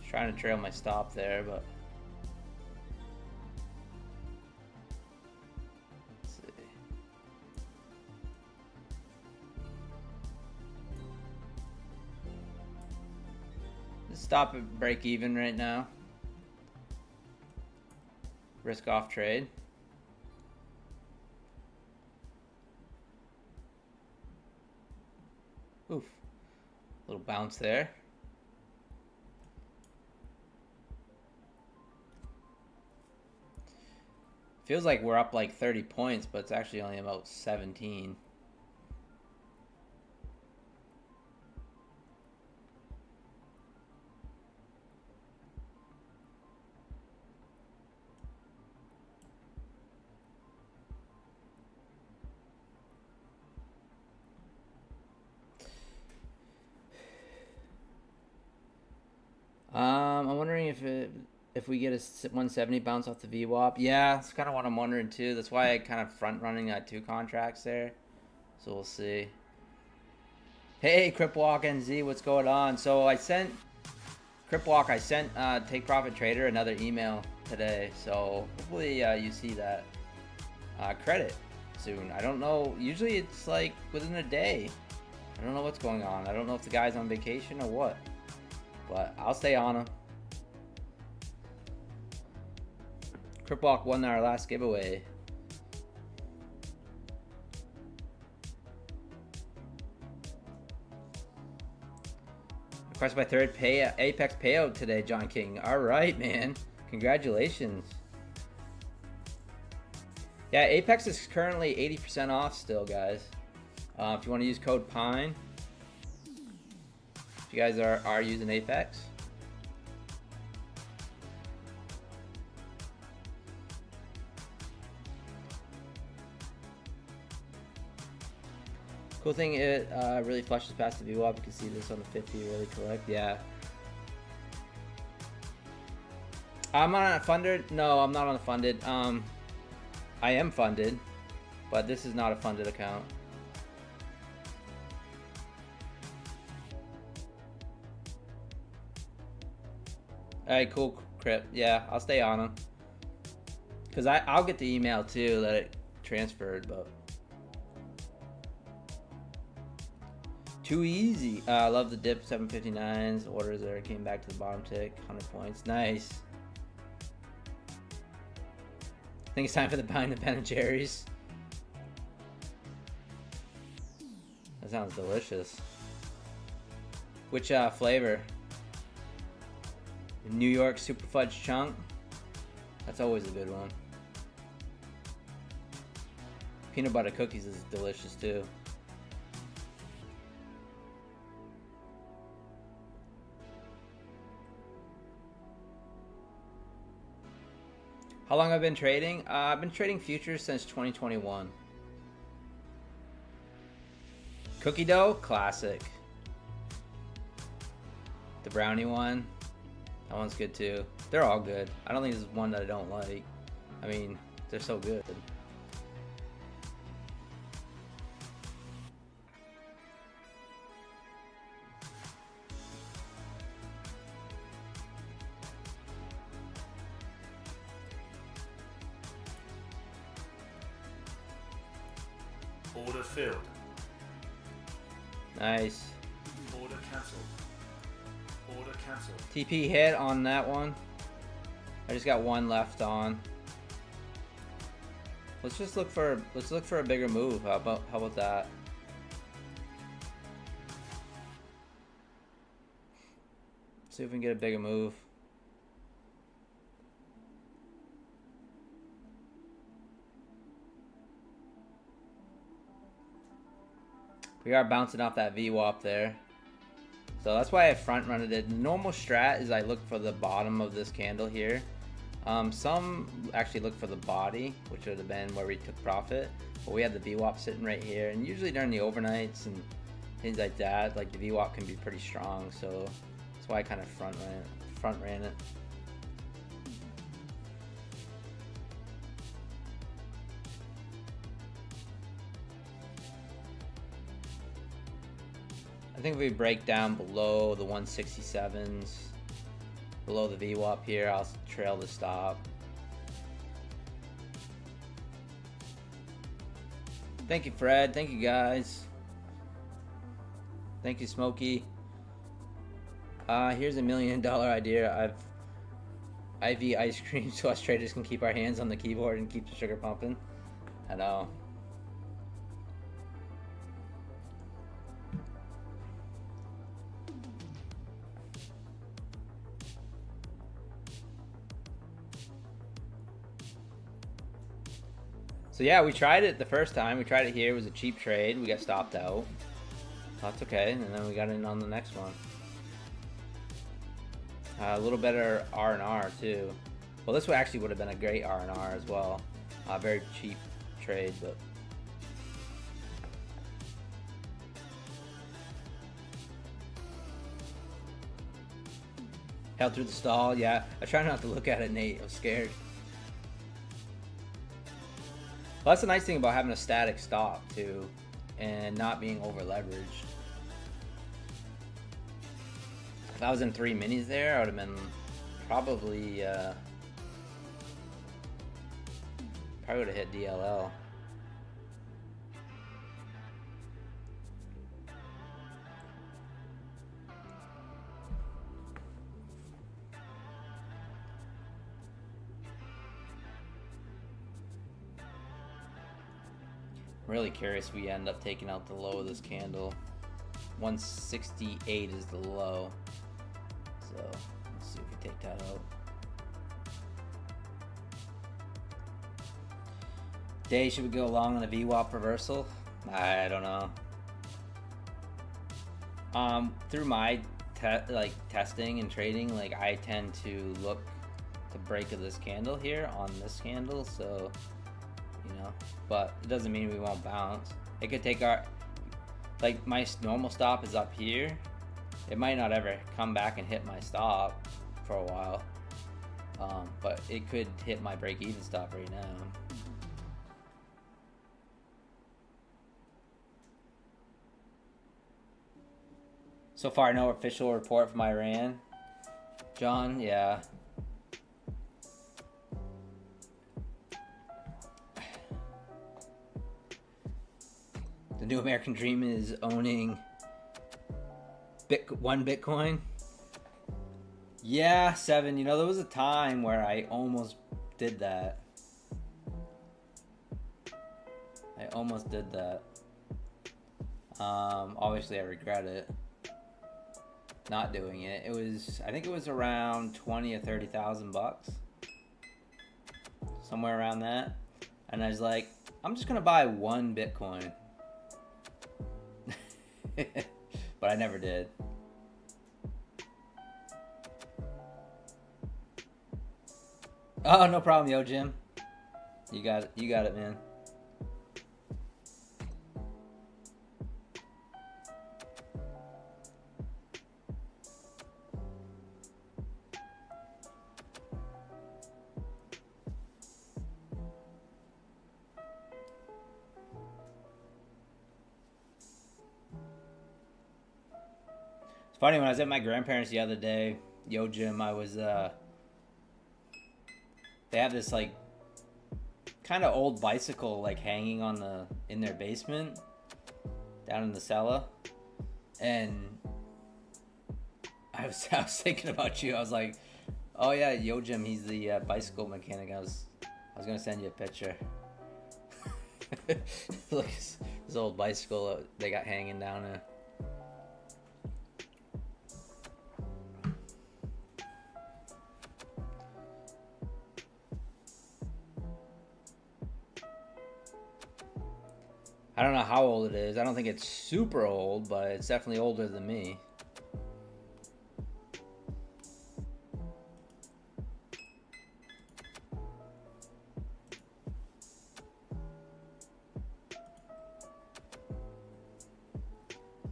Trying to trail my stop there, but let's see. Just stop at break even right now. Risk off trade. Oof. Little bounce there. Feels like we're up like 30 points, but it's actually only about 17. I'm wondering if we get a 170 bounce off the VWAP. Yeah, that's kind of what I'm wondering too. That's why I kind of front running 2 contracts there. So we'll see. Hey, Cripwalk NZ, what's going on? So I sent Cripwalk, Take Profit Trader another email today. So hopefully you see that credit soon. I don't know. Usually it's like within a day. I don't know what's going on. I don't know if the guy's on vacation or what. But I'll stay on him. Cripwalk won our last giveaway. Request my third Apex payout today, John King. All right, man. Congratulations. Yeah, Apex is currently 80% off still, guys. If you want to use code PINE, if you guys are using Apex. Cool thing, it really flushes past the VWAP. You can see this on the 50, really collect. Yeah. I'm on a funded. No, I'm not on a funded. I am funded, but this is not a funded account. All right, cool, Crip. Yeah, I'll stay on them. Cause I'll get the email too that it transferred, but. Too easy. I love the dip 759s. Orders there came back to the bottom tick. 100 points. Nice. I think it's time for the buying the Ben and Jerry's. That sounds delicious. Which flavor? New York Super Fudge Chunk. That's always a good one. Peanut butter cookies is delicious too. How long I've been trading? I've been trading futures since 2021. Cookie dough, classic. The brownie one, that one's good too. They're all good. I don't think there's one that I don't like. I mean, they're so good. Order filled. Nice. Order cancelled. Order cancelled. TP hit on that one. I just got one left on. Let's look for a bigger move. How about that? See if we can get a bigger move. We are bouncing off that VWAP there. So that's why I front run it. The normal strat is I look for the bottom of this candle here. Some actually look for the body, which would have been where we took profit. But we had the VWAP sitting right here. And usually during the overnights and things like that, like the VWAP can be pretty strong. So that's why I kind of front ran it. I think if we break down below the 167s, below the VWAP here, I'll trail the stop. Thank you, Fred. Thank you, guys. Thank you, Smokey. Here's $1 million idea. IV ice cream so us traders can keep our hands on the keyboard and keep the sugar pumping. I know. So yeah, we tried it the first time. We tried it here. It was a cheap trade. We got stopped out. That's okay. And then we got in on the next one. A little better R&R too. Well, this actually would have been a great R&R as well. Very cheap trade, but. Held through the stall. Yeah, I try not to look at it, Nate. I was scared. Well, that's the nice thing about having a static stop too, and not being over leveraged. If I was in 3 minis there, I would have been probably would have hit DLL. I'm really curious if we end up taking out the low of this candle. 168 is the low. So let's see if we take that out. Day, should we go long on a VWAP reversal? I don't know. Through my testing and trading, like I tend to look the break of this candle here on this candle, so you know, but it doesn't mean we won't bounce. It could take our, like my normal stop is up here. It might not ever come back and hit my stop for a while, but it could hit my break-even stop right now. So far, no official report from Iran. John, yeah. The new American dream is owning one Bitcoin. Yeah, 7. You know, there was a time where I almost did that. Obviously, I regret it. Not doing it. It was, I think it was around 20 or 30,000 bucks, somewhere around that. And I was like, I'm just gonna buy one Bitcoin, but I never did. Oh, no problem, yo, Jim. You got it, man. Funny, when I was at my grandparents the other day, yo Jim, I was they have this like kind of old bicycle like hanging on in their basement down in the cellar, and I was thinking about you. I was like, oh yeah, yo Jim, he's the bicycle mechanic. I was gonna send you a picture. Look, this old bicycle that they got hanging down there. I don't know how old it is. I don't think it's super old, but it's definitely older than me.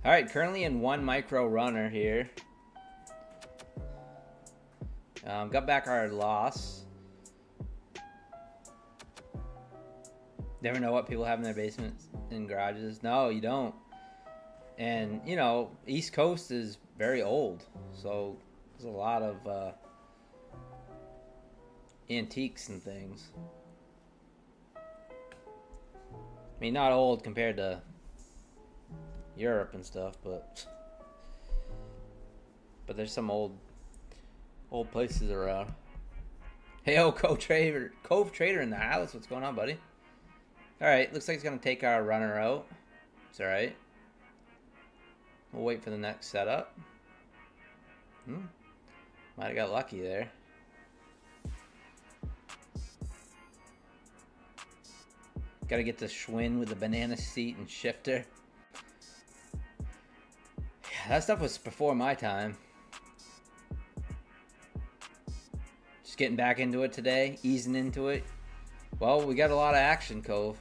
All right, currently in one micro runner here. Got back our loss. Never know what people have in their basements and garages. No, you don't. And, you know, East Coast is very old. So there's a lot of antiques and things. I mean, not old compared to Europe and stuff, but there's some old places around. Hey, yo, Cove Trader in the house. What's going on, buddy? All right, looks like it's gonna take our runner out. It's all right. We'll wait for the next setup. Might have got lucky there. Got to get the Schwinn with the banana seat and shifter. Yeah, that stuff was before my time. Just getting back into it today, easing into it. Well, we got a lot of action, Cove.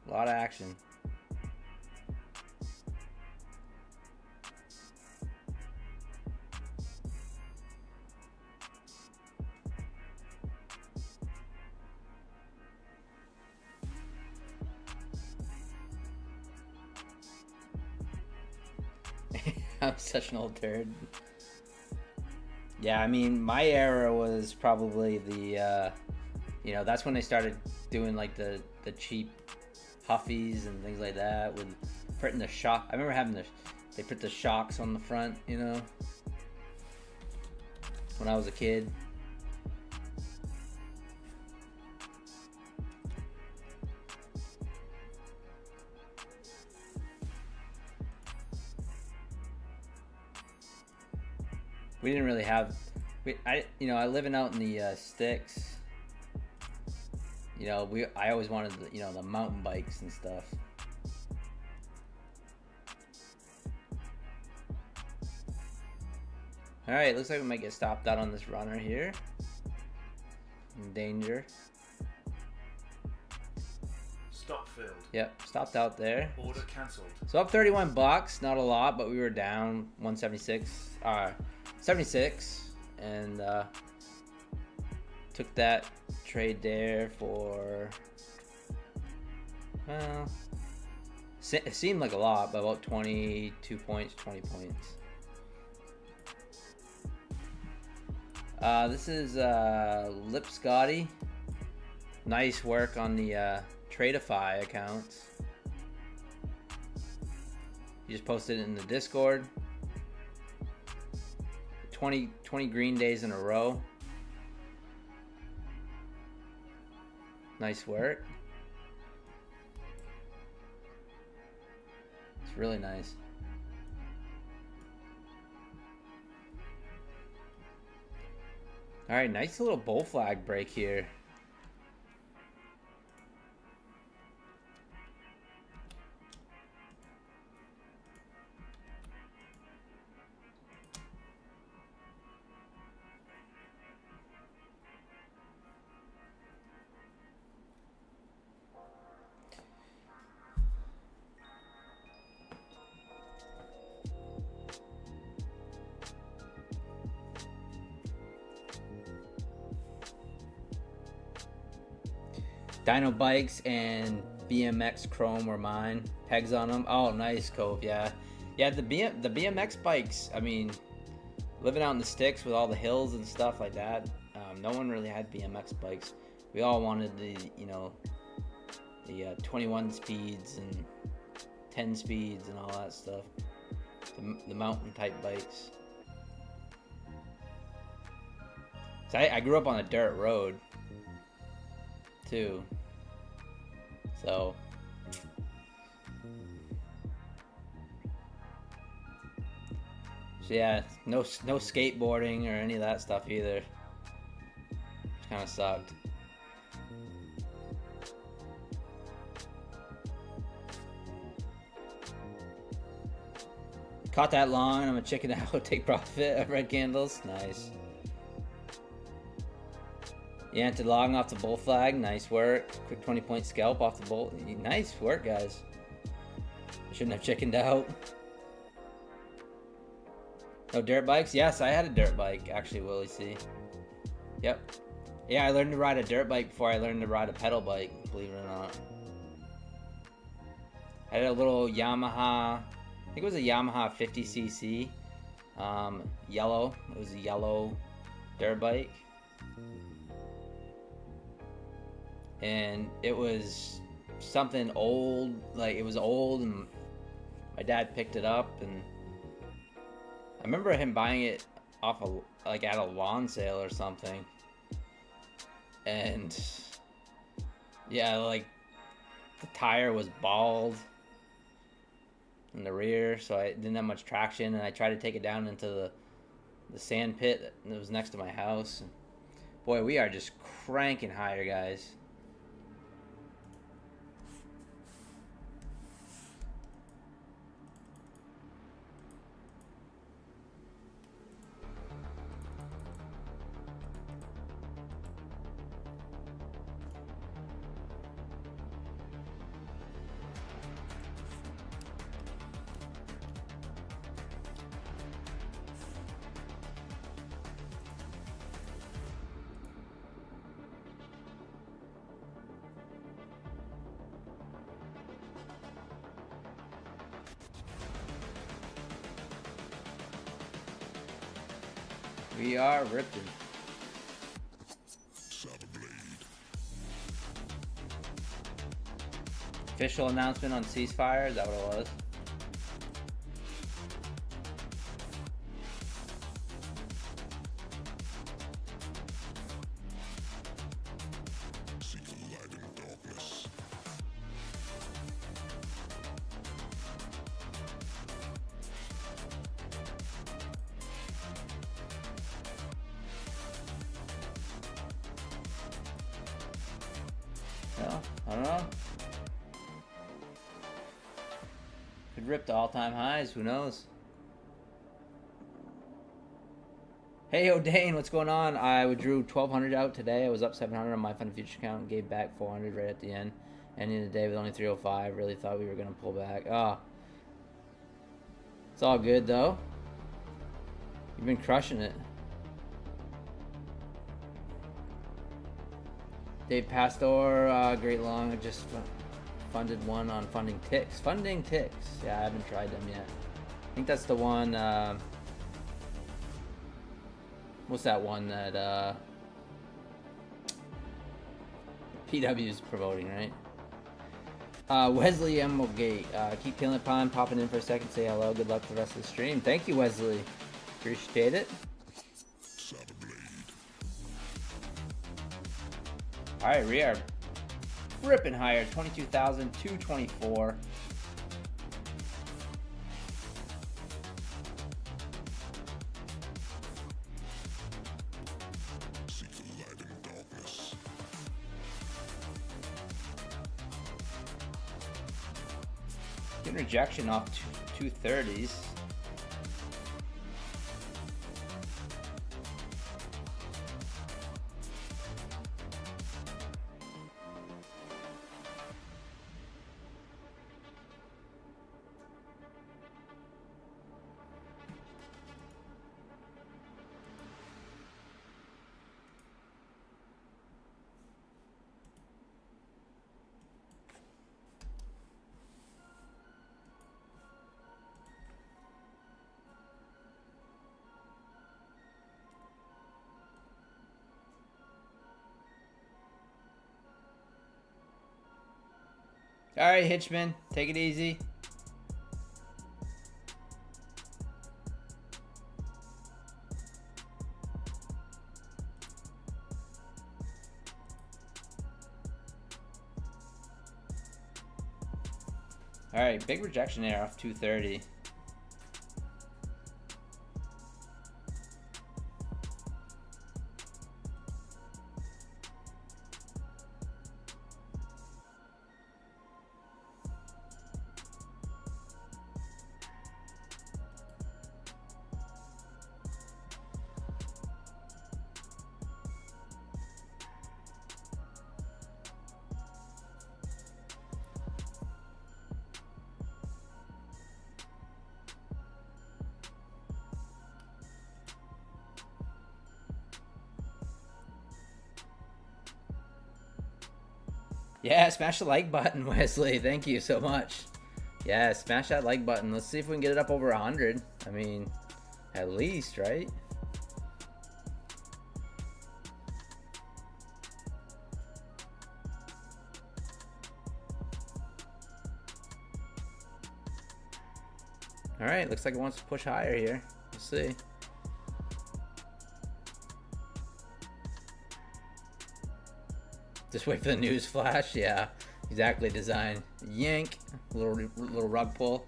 A lot of action. I'm such an old turd. Yeah, I mean, my era was probably the, you know, that's when they started doing like the cheap Huffies and things like that with putting the shock. I remember having they put the shocks on the front, you know, when I was a kid. We didn't really have. I living out in the sticks. I always wanted the mountain bikes and stuff. All right, looks like we might get stopped out on this runner here. In danger. Stop filled. Yep, stopped out there. Order cancelled. So up 31 bucks, not a lot, but we were down 176, 76, and took that trade there for, well, it seemed like a lot, but about 22 points, 20 points. This is Lip Scotty. Nice work on the Tradeify accounts. He just posted it in the Discord. 20 green days in a row. Nice work. It's really nice. All right, nice little bull flag break here. Dyno bikes and BMX Chrome were mine. Pegs on them. Oh, nice, Cove. Yeah, the BMX bikes. I mean, living out in the sticks with all the hills and stuff like that. No one really had BMX bikes. We all wanted the 21 speeds and 10 speeds and all that stuff. The mountain type bikes. So I grew up on a dirt road too. So yeah, no skateboarding or any of that stuff either. It kind of sucked. Caught that long, and I'm a chicken out. Take profit of red candles. Nice. Yeah, to logging off the bull flag. Nice work. Quick 20-point scalp off the bull. Nice work, guys. I shouldn't have chickened out. No dirt bikes? Yes, I had a dirt bike, actually, Willie C. Yep. Yeah, I learned to ride a dirt bike before I learned to ride a pedal bike, believe it or not. I had a little Yamaha, I think it was a Yamaha 50cc, yellow. It was a yellow dirt bike. And it was something old, like it was old, and my dad picked it up, and I remember him buying it off at a lawn sale or something. And yeah, like the tire was bald in the rear, so I didn't have much traction, and I tried to take it down into the sand pit that was next to my house. Boy, we are just cranking higher, guys. We are ripping. Official announcement on ceasefire, is that what it was? Well, I don't know. Could rip to all-time highs. Who knows? Hey, O'Dane, what's going on? I withdrew 1,200 out today. I was up 700 on my Fund Future account and gave back 400 right at the end. Ending the day with only 305. Really thought we were going to pull back. It's all good, though. You've been crushing it. Dave Pastor, great long. I just funded one on Funding Ticks. Funding Ticks. Yeah, I haven't tried them yet. I think that's the one. What's that one that PW is promoting, right? Wesley Emmogate. Keep killing it, Pond. Popping in for a second. Say hello. Good luck for the rest of the stream. Thank you, Wesley. Appreciate it. Alright, we are ripping higher. 22,224. Getting rejection off 230s. All right, Hitchman, take it easy. All right, big rejection there off 230. Yeah, smash the like button, Wesley. Thank you so much. Yeah, smash that like button. Let's see if we can get it up over 100. I mean, at least, right? All right, looks like it wants to push higher here. We'll see. Just wait for the news flash. Yeah, exactly. Design. Yank. Little rug pull.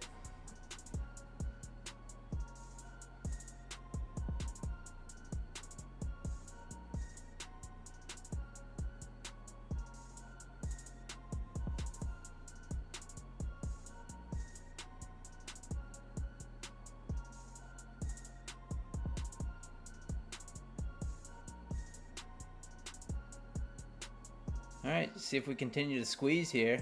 All right, see if we continue to squeeze here.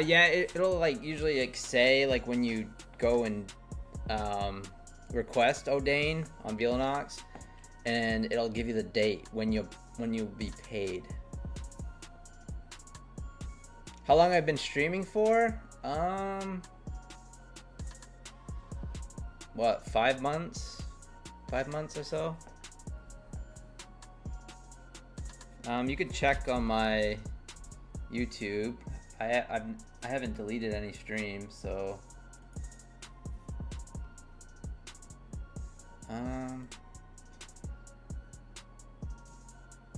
Yeah, it'll like usually like say like when you go and request O'Dane on Velonox, and it'll give you the date when you'll be paid. How long I've been streaming for? What, 5 months? 5 months or so? You could check on my YouTube. I haven't deleted any streams, so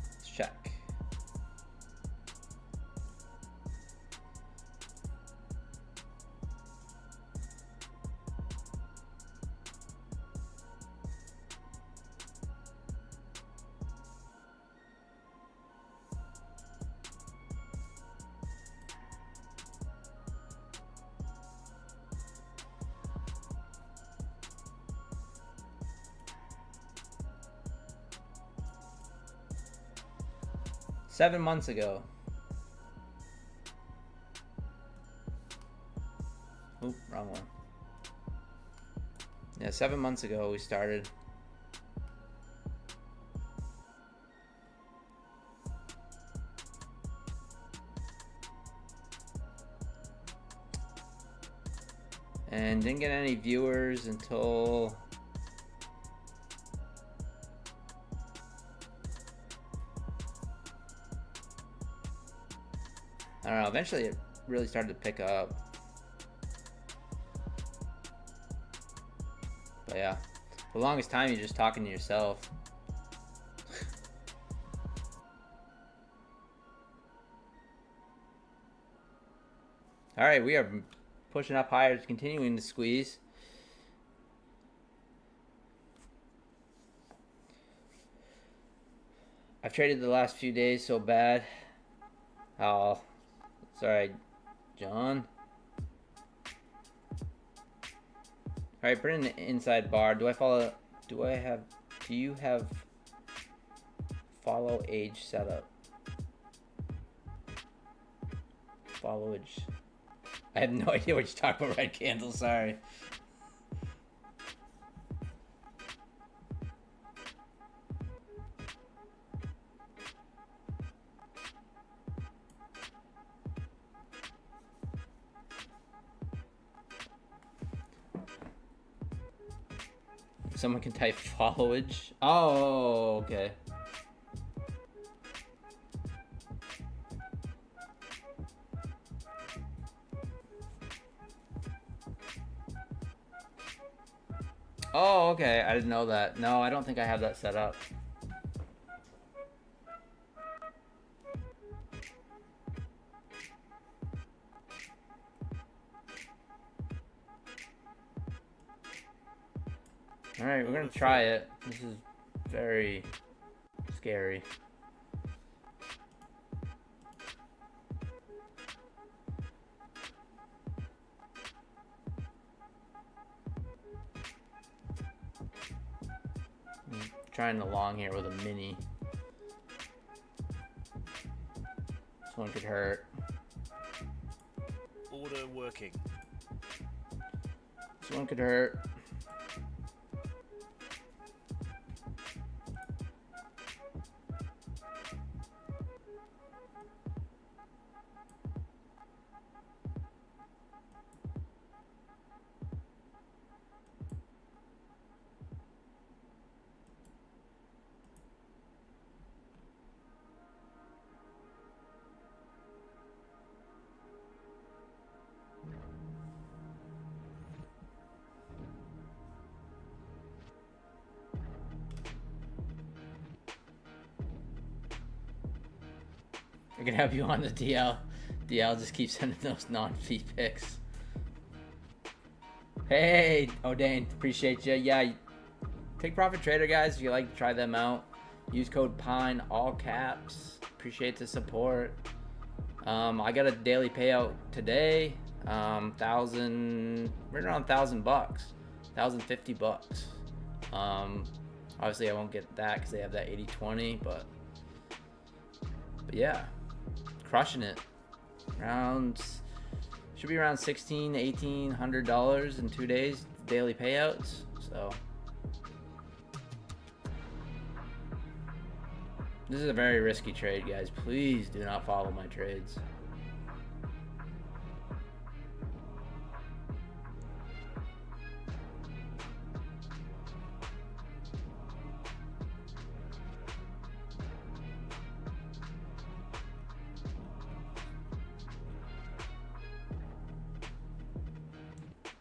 let's check. Seven months ago. Oop, wrong one. Yeah, 7 months ago we started. And didn't get any viewers until I don't know, eventually it really started to pick up. But yeah, for the longest time you're just talking to yourself. All right, we are pushing up higher, continuing to squeeze. I've traded the last few days so bad. Oh, sorry, John. All right, put in the inside bar. Do you have follow age setup? Follow age. I have no idea what you're talking about, Red Candle, sorry. Someone can type followage. Oh, okay. Oh, okay. I didn't know that. No, I don't think I have that set up. All right, we're gonna try it. This is very scary. I'm trying along here with a mini. This one could hurt. Order working. This one could hurt. I can have you on the DL. DL just keeps sending those non-fee picks. Hey, O'Dane, appreciate you. Yeah, Take Profit Trader, guys, if you like to try them out. Use code PINE, all caps. Appreciate the support. I got a daily payout today. Right around $1,000, $1,050. Obviously I won't get that because they have that 80-20, but yeah, crushing it. Should be around $1,600 to $1,800 in 2 days daily payouts. So this is a very risky trade, guys. Please do not follow my trades.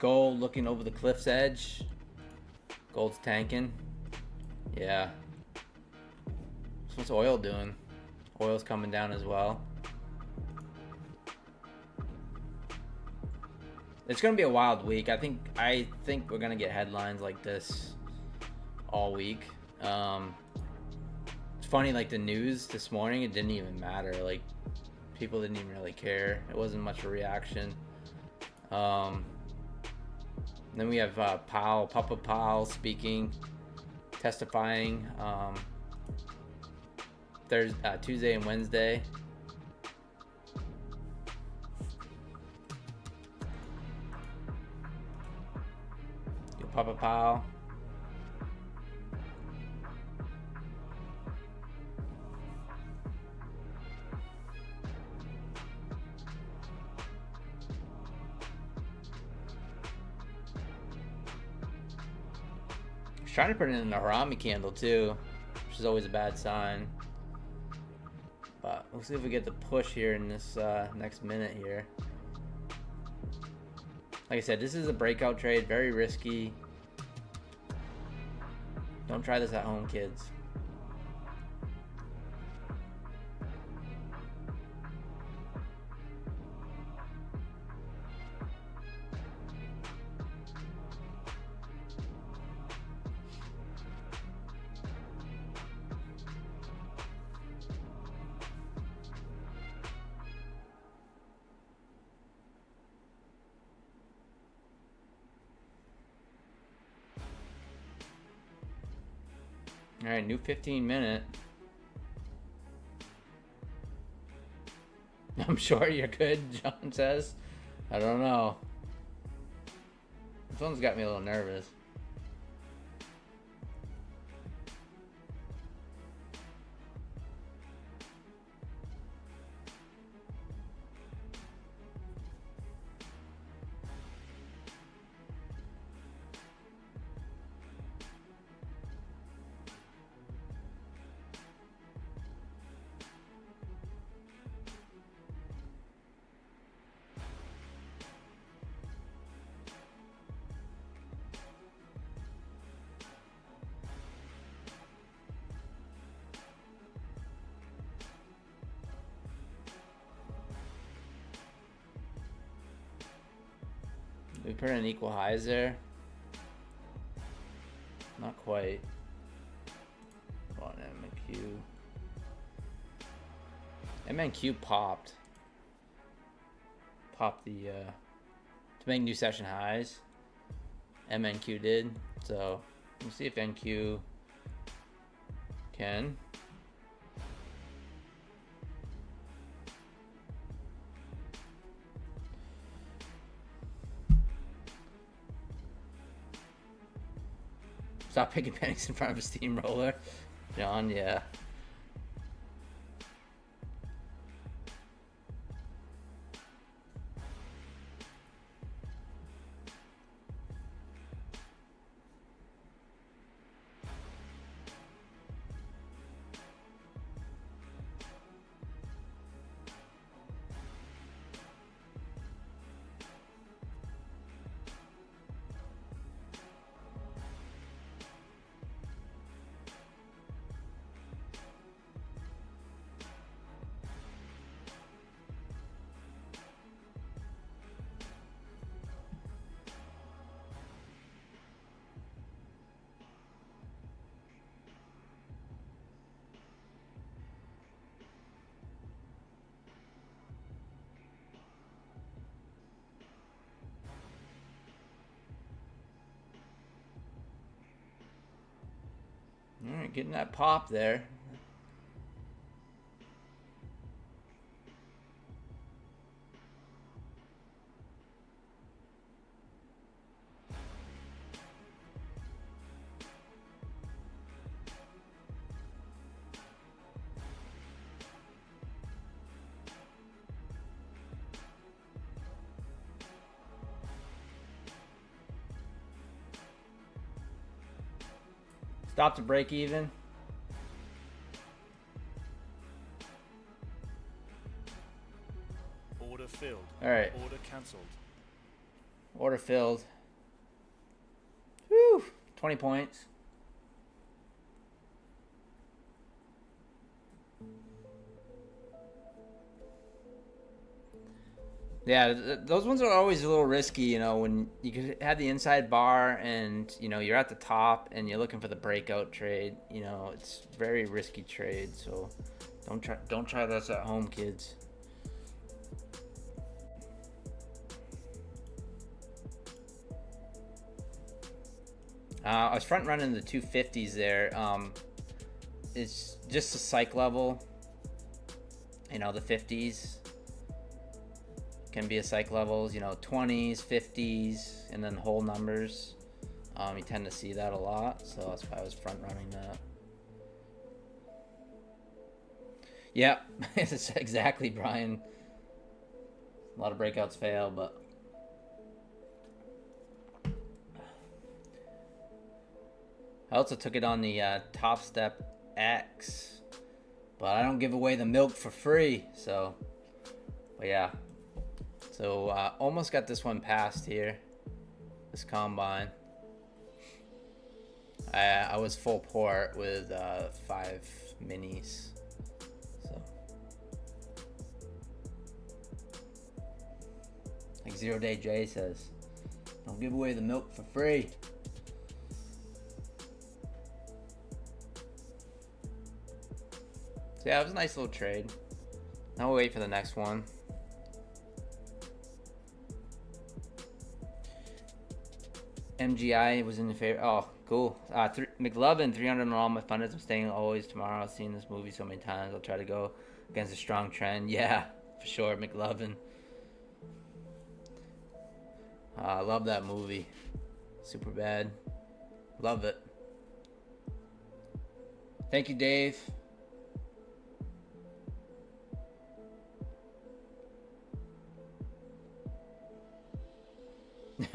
Gold looking over the cliff's edge. Gold's tanking. Yeah. So what's oil doing? Oil's coming down as well. It's gonna be a wild week. I think we're gonna get headlines like this all week. It's funny, like the news this morning, it didn't even matter. Like people didn't even really care. It wasn't much of a reaction. Then we have Papa Powell speaking, testifying Tuesday and Wednesday. Papa Powell. I was trying to put it in the Harami candle too, which is always a bad sign. But we'll see if we get the push here in this next minute here. Like I said, this is a breakout trade, very risky. Don't try this at home, kids. All right, new 15-minute. I'm sure you're good, John says. I don't know. This one's got me a little nervous. We put in equal highs there. Not quite. Come on, MNQ. MNQ popped. Popped the to make new session highs. MNQ did. So we'll see if NQ can. Stop picking pennies in front of a steamroller. John, yeah. All right, getting that pop there. Stop to break even. Order filled. All right. Order cancelled. Order filled. Whew, 20 points. Yeah, those ones are always a little risky, you know, when you could have the inside bar and, you know, you're at the top and you're looking for the breakout trade. You know, it's very risky trade, so don't try this at home, kids. I was front running the 250s there. It's just a psych level. You know, the 50s can be a psych levels, you know, 20s, 50s, and then whole numbers. You tend to see that a lot, so that's why I was front running that. Yeah, it's exactly, Brian. A lot of breakouts fail, but I also took it on the Top Step X, but I don't give away the milk for free, so, but yeah. So almost got this one passed here, this combine. I was full port with 5 minis, so like 0 Day J says, don't give away the milk for free. So yeah, it was a nice little trade. Now we'll wait for the next one. MGI was in the favor. Oh, cool. McLovin, 300 on all my funders. I'm staying always tomorrow. I've seen this movie so many times. I'll try to go against a strong trend. Yeah, for sure, McLovin. I love that movie. Super bad. Love it. Thank you, Dave.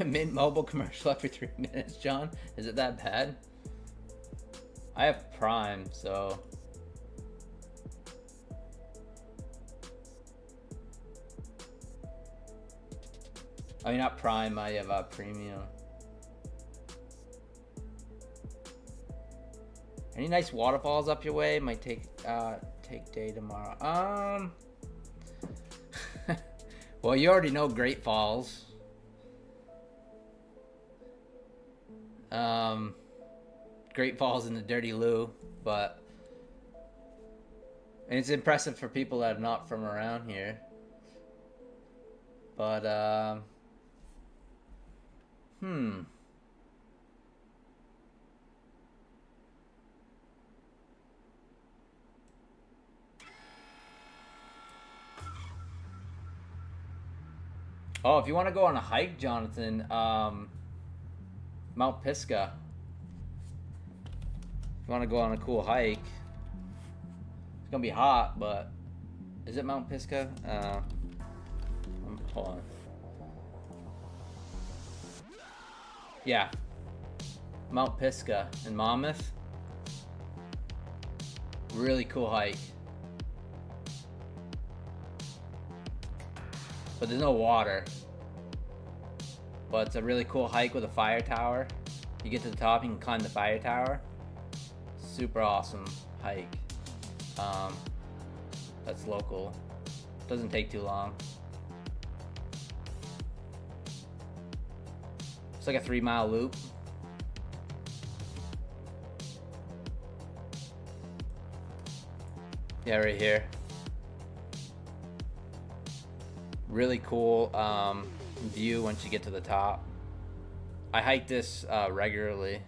Mint Mobile commercial every 3 minutes, John. Is it that bad? I have Prime, so I mean not Prime. I have Premium. Any nice waterfalls up your way? Might take day tomorrow. Well, you already know Great Falls. Great Falls in the Dirty Lou, but and it's impressive for people that are not from around here. But oh, if you want to go on a hike, Jonathan, Mount Pisgah. If you want to go on a cool hike, it's gonna be hot, but is it Mount Pisgah? Hold on. Yeah, Mount Pisgah in Monmouth. Really cool hike, but there's no water. But it's a really cool hike with a fire tower. You get to the top, you can climb the fire tower. Super awesome hike. That's local. Doesn't take too long. It's like a 3-mile loop. Yeah, right here. Really cool view once you get to the top. I hike this regularly.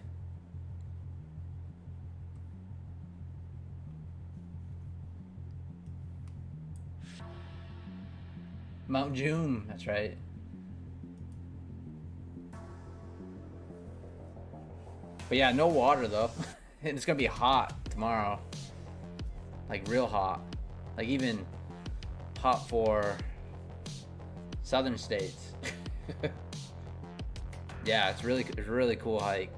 Mount June, that's right. But yeah, no water though. And it's gonna be hot tomorrow. Like real hot. Like even hot for southern states. Yeah, it's a really cool hike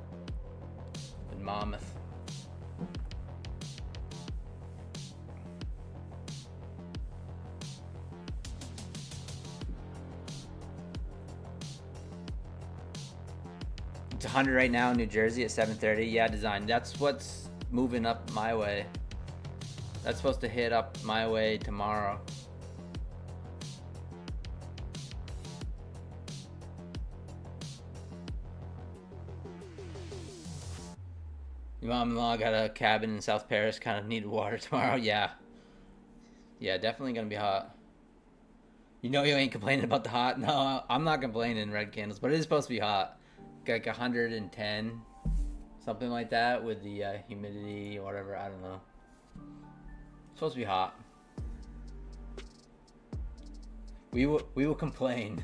in Monmouth. It's 100 right now in New Jersey at 7:30. Yeah, design. That's what's moving up my way. That's supposed to hit up my way tomorrow. Your mom-in-law got a cabin in South Paris, kind of needed water tomorrow. Yeah. Yeah, definitely gonna be hot. You know you ain't complaining about the hot. No, I'm not complaining, red candles, but it is supposed to be hot. Like 110, something like that with the humidity or whatever. I don't know. It's supposed to be hot. We will complain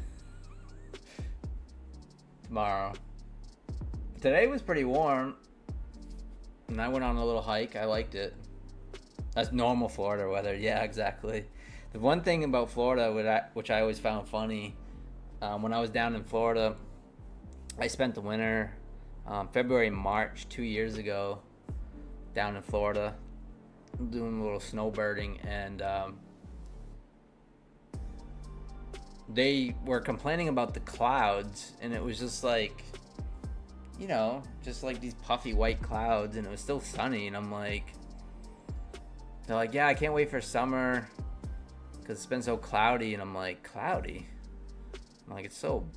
tomorrow. Today was pretty warm, and I went on a little hike. I liked it. That's normal Florida weather. Yeah, exactly. The one thing about Florida, which I always found funny, when I was down in Florida, I spent the winter, February, March, 2 years ago, down in Florida, doing a little snowbirding, and they were complaining about the clouds, and it was just like, you know, just like these puffy white clouds, and it was still sunny, and I'm like, they're like, yeah, I can't wait for summer because it's been so cloudy, and I'm like, cloudy? I'm like, it's so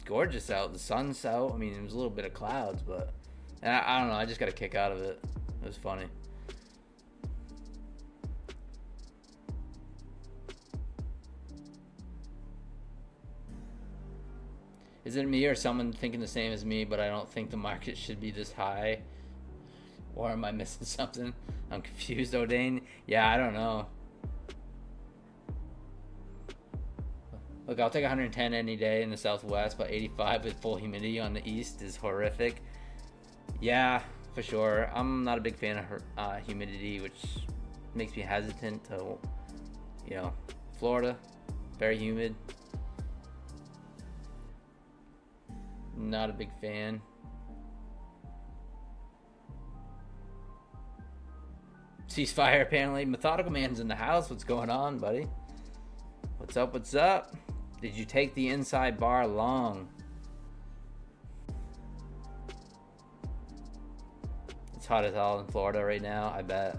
gorgeous out, the sun's out. I mean, it was a little bit of clouds, but and I don't know, I just got a kick out of it. It was funny. Is it me or someone thinking the same as me, but I don't think the market should be this high? Or am I missing something? I'm confused, O'Dane. Yeah, I don't know. Look, I'll take 110 any day in the Southwest, but 85 with full humidity on the East is horrific. Yeah, for sure. I'm not a big fan of humidity, which makes me hesitant to, you know, Florida, very humid. Not a big fan. Ceasefire apparently. Methodical Man's in the house. What's going on, buddy? What's up? What's up? Did you take the inside bar long? It's hot as hell in Florida right now, I bet.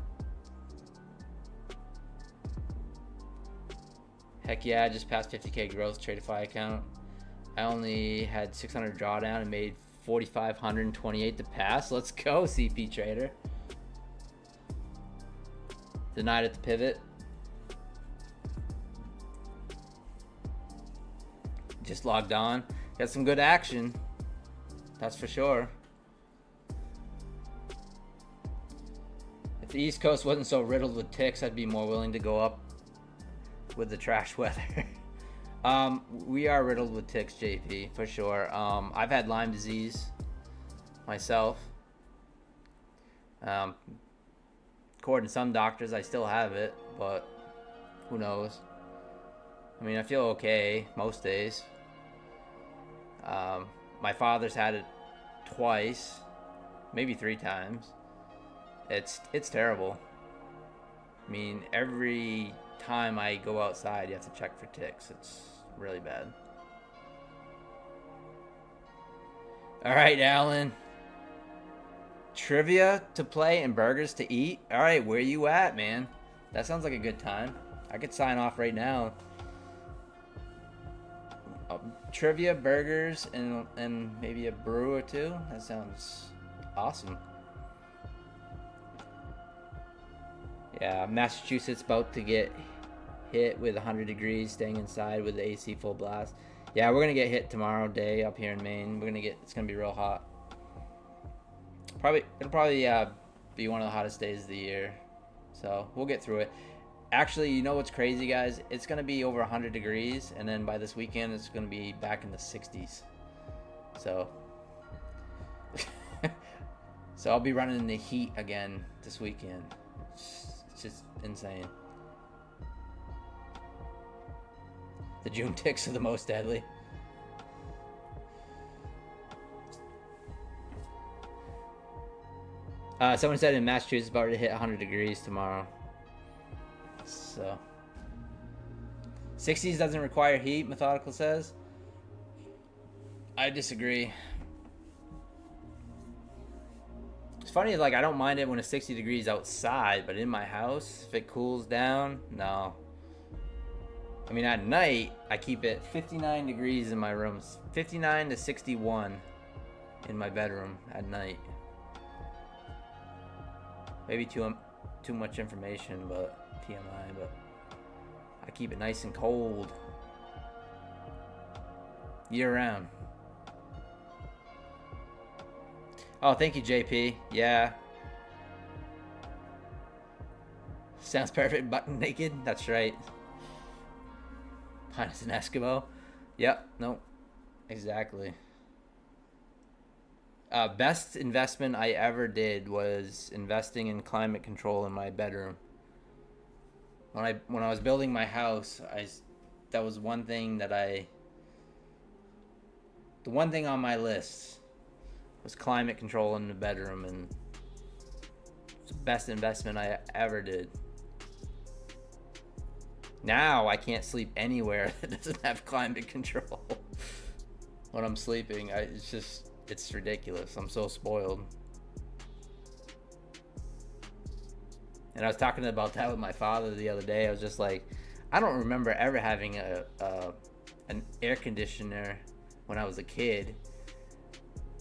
Heck yeah, I just passed 50k growth Tradify account. I only had 600 drawdown and made 4,528 to pass. Let's go, CP Trader. Denied at the pivot. Just logged on. Got some good action. That's for sure. If the East Coast wasn't so riddled with ticks, I'd be more willing to go up with the trash weather. We are riddled with ticks, JP, for sure. I've had Lyme disease myself. According to some doctors, I still have it, but who knows? I mean, I feel okay most days. My father's had it twice, maybe 3 times. It's terrible. I mean, every time I go outside, you have to check for ticks. It's really bad. All right, Alan. Trivia to play and burgers to eat. All right, where you at, man? That sounds like a good time. I could sign off right now. Trivia, burgers, and maybe a brew or two. That sounds awesome. Yeah, Massachusetts about to get hit with 100 degrees, staying inside with the AC full blast. Yeah, we're gonna get hit tomorrow day up here in Maine. It's gonna be real hot. It'll probably be one of the hottest days of the year. So we'll get through it. Actually, you know what's crazy, guys? It's gonna be over 100 degrees, and then by this weekend, it's gonna be back in the 60s. So, so I'll be running in the heat again this weekend. It's just insane. The June ticks are the most deadly. Someone said in Massachusetts about to hit 100 degrees tomorrow. So 60s doesn't require heat, Methodical says. I disagree. funny, like I don't mind it when it's 60 degrees outside, but in my house, if it cools down, no. I mean, at night, I keep it 59 degrees in my rooms, 59 to 61 in my bedroom at night. Maybe too much information, but TMI, but I keep it nice and cold year round. Oh, thank you, JP. Yeah. Sounds perfect, butt naked. That's right. Minus an Eskimo. Yep. Nope. Exactly. Best investment I ever did was investing in climate control in my bedroom. When I was building my house, that was one thing the one thing on my list was climate control in the bedroom, and it's the best investment I ever did. Now I can't sleep anywhere that doesn't have climate control when I'm sleeping. It's ridiculous. I'm so spoiled. And I was talking about that with my father the other day. I was just like, I don't remember ever having an air conditioner when I was a kid.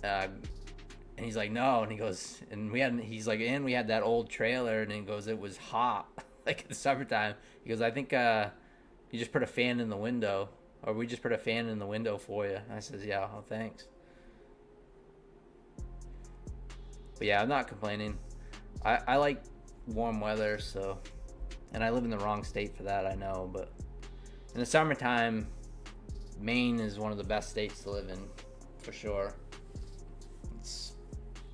And he's like, no. And he goes, and we had that old trailer, and he goes, it was hot like in the summertime. He goes, I think you just put a fan in the window, or we just put a fan in the window for you. And I says, yeah, oh, thanks. But yeah, I'm not complaining. I like warm weather, so, and I live in the wrong state for that, I know, but in the summertime, Maine is one of the best states to live in, for sure. It's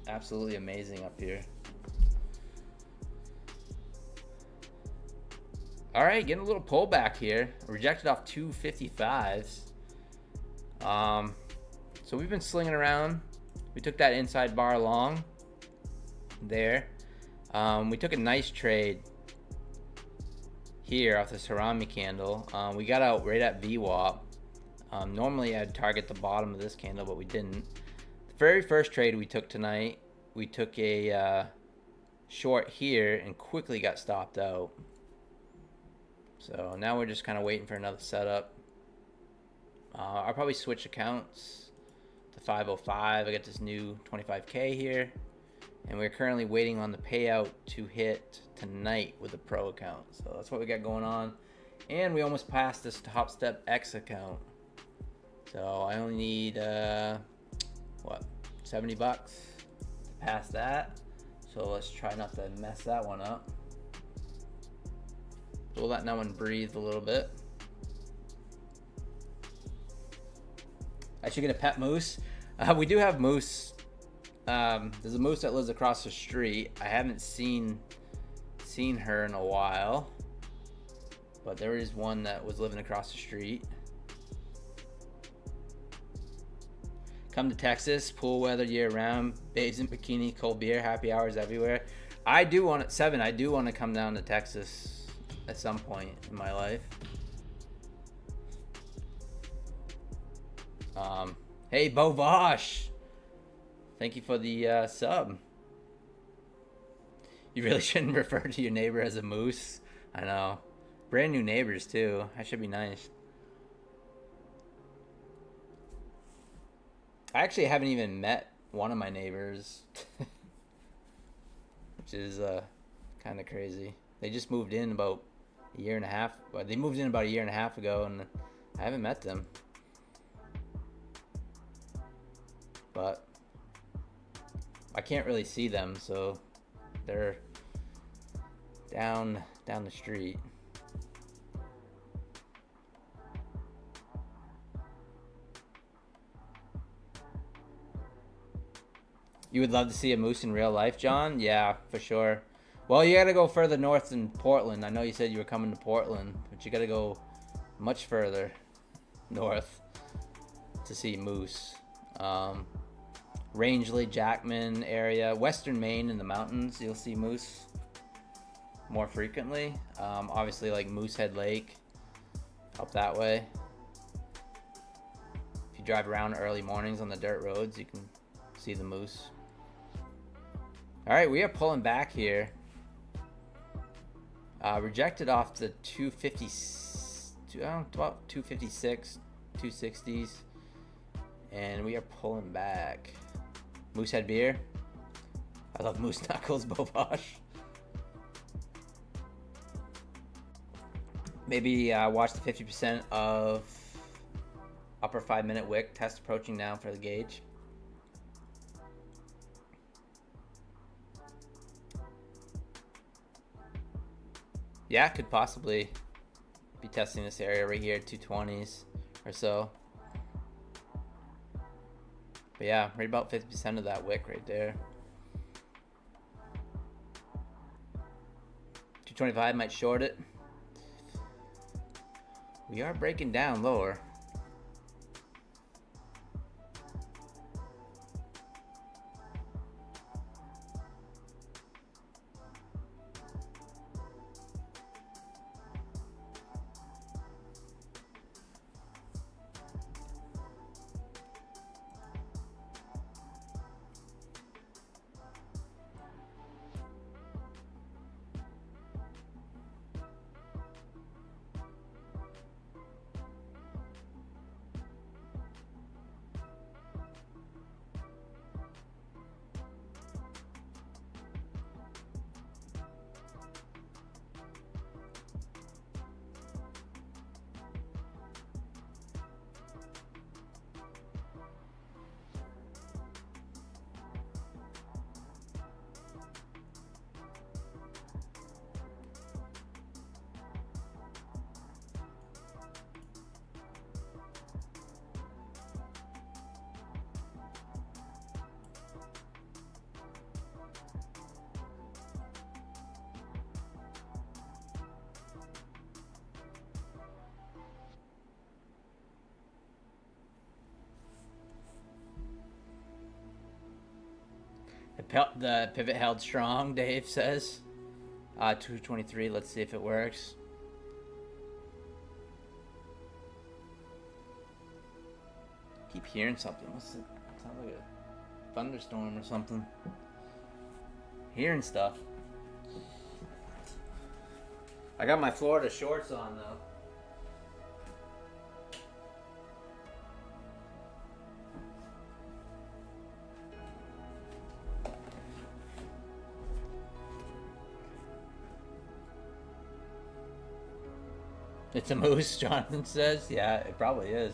absolutely amazing up here. All right, getting a little pullback here. Rejected off 255s. So we've been slinging around. We took that inside bar long there. We took a nice trade here off the Harami candle. We got out right at VWAP. Normally I'd target the bottom of this candle, but we didn't. The very first trade we took tonight, we took a short here and quickly got stopped out. So now we're just kind of waiting for another setup. I'll probably switch accounts to 505. I got this new 25K here, and we're currently waiting on the payout to hit tonight with the pro account. So that's what we got going on. And we almost passed this Top Step X account. So I only need, 70 bucks to pass that. So let's try not to mess that one up. So we'll let that one breathe a little bit. I should get a pet moose. We do have moose. There's a moose that lives across the street. I haven't seen her in a while, but there is one that was living across the street. Come to Texas, pool weather year round, babes in bikini, cold beer, happy hours everywhere. I do want to come down to Texas at some point in my life. Hey, Bo Vosh, thank you for the sub. You really shouldn't refer to your neighbor as a moose. I know. Brand new neighbors too. That should be nice. I actually haven't even met one of my neighbors, which is kind of crazy. They just moved in about a year and a half. They moved in about a year and a half ago, and I haven't met them. But I can't really see them, so they're down the street. You would love to see a moose in real life, John? Yeah, for sure. Well, you gotta go further north than Portland. I know you said you were coming to Portland, but you gotta go much further north to see moose. Rangeley, Jackman area, western Maine in the mountains, you'll see moose more frequently. Obviously, like Moosehead Lake, up that way. If you drive around early mornings on the dirt roads, you can see the moose. All right, we are pulling back here. Rejected off the 250, about 256, 260s, and we are pulling back. Moosehead beer. I love moose knuckles, Bobosh. Maybe watch the 50% of upper 5-minute wick test approaching now for the gauge. Yeah, could possibly be testing this area right here, 220s or so. But yeah, right about 50% of that wick right there. 225 might short it. We are breaking down lower. The pivot held strong, Dave says. 223, let's see if it works. Keep hearing something. What's it? Sounds like a thunderstorm or something. Hearing stuff. I got my Florida shorts on though. It's a moose, Jonathan says. Yeah, it probably is.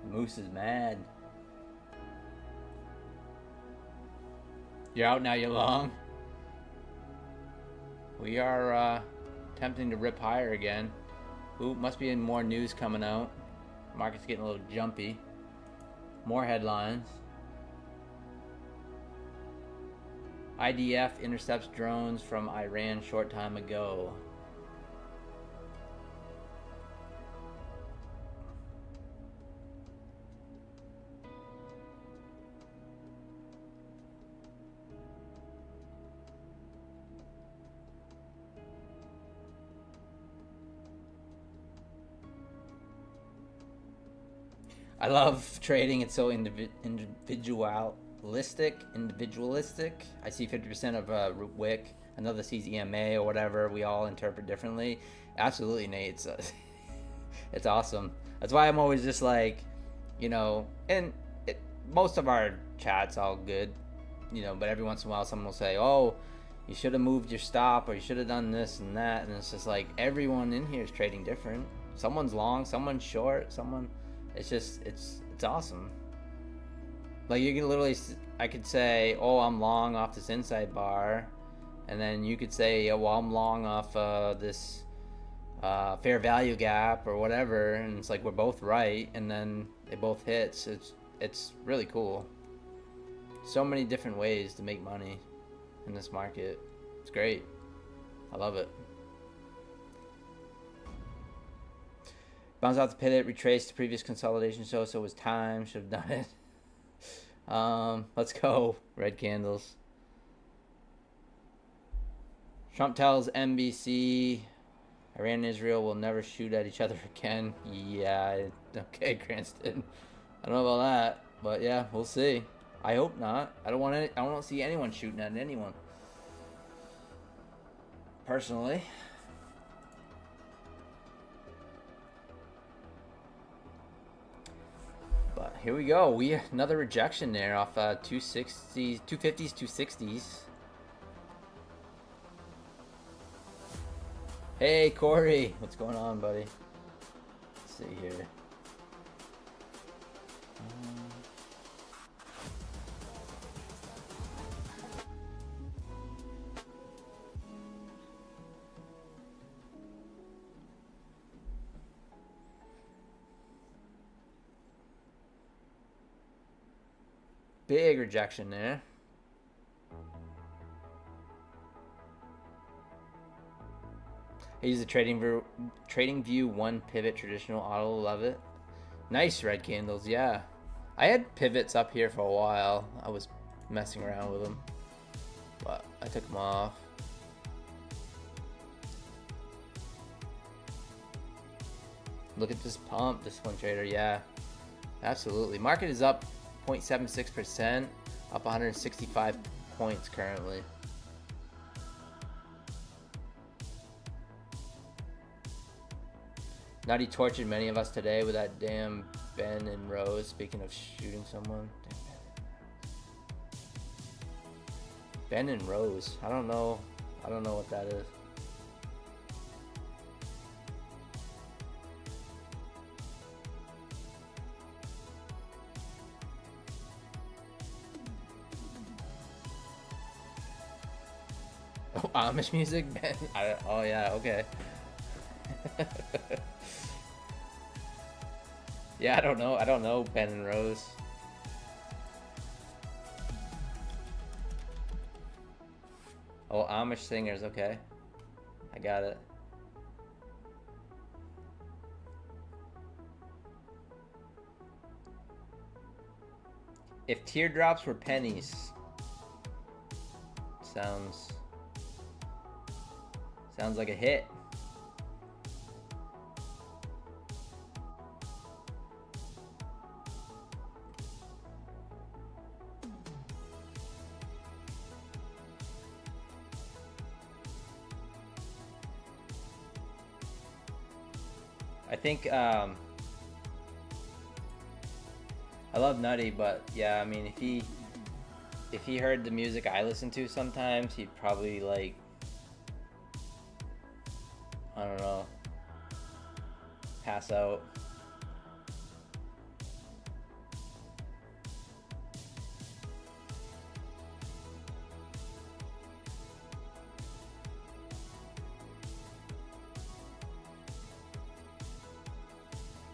The moose is mad. You're out now, you're long. We are attempting to rip higher again. Ooh, must be more news coming out. Market's getting a little jumpy. More headlines. IDF intercepts drones from Iran short time ago. I love trading. It's so individualistic. I see 50% of wick. Another sees EMA or whatever. We all interpret differently. Absolutely, Nate. It's awesome. That's why I'm always just like, and most of our chats all good, but every once in a while someone will say, oh, you should have moved your stop, or you should have done this and that. And it's just like everyone in here is trading different. Someone's long, someone's short, it's awesome. Like you can literally, I could say, oh, I'm long off this inside bar, and then you could say, oh, well, I'm long off this fair value gap or whatever, and it's like we're both right, and then they both hit. So it's really cool. So many different ways to make money in this market. It's great. I love it. Bounce off the pivot, retraced the previous consolidation so it was time. Should have done it. Let's go. Red candles. Trump tells NBC Iran and Israel will never shoot at each other again. Yeah, okay, Cranston. I don't know about that, but yeah, we'll see. I hope not. I don't want to. I don't see anyone shooting at anyone. Personally. But here we go. We another rejection there off 260s, 250s, 260s. Hey Corey, what's going on, buddy? Let's see here. Big rejection there. I use the trading view one pivot traditional auto. Love it. Nice red candles. Yeah, I had pivots up here for a while. I was messing around with them, but I took them off. Look at this pump, this one trader. Yeah, absolutely. Market is up 0.76%, up 165 points currently. Nutty tortured many of us today with that damn Ben and Rose. Speaking of shooting someone. Ben and Rose. I don't know what that is. Oh, Amish music? Ben? Oh yeah, okay. Yeah, I don't know Ben and Rose. Oh, Amish singers, okay. I got it. If teardrops were pennies. Sounds like a hit. I think I love Nutty, but yeah, I mean if he heard the music I listen to sometimes, he'd probably like, I don't know, pass out.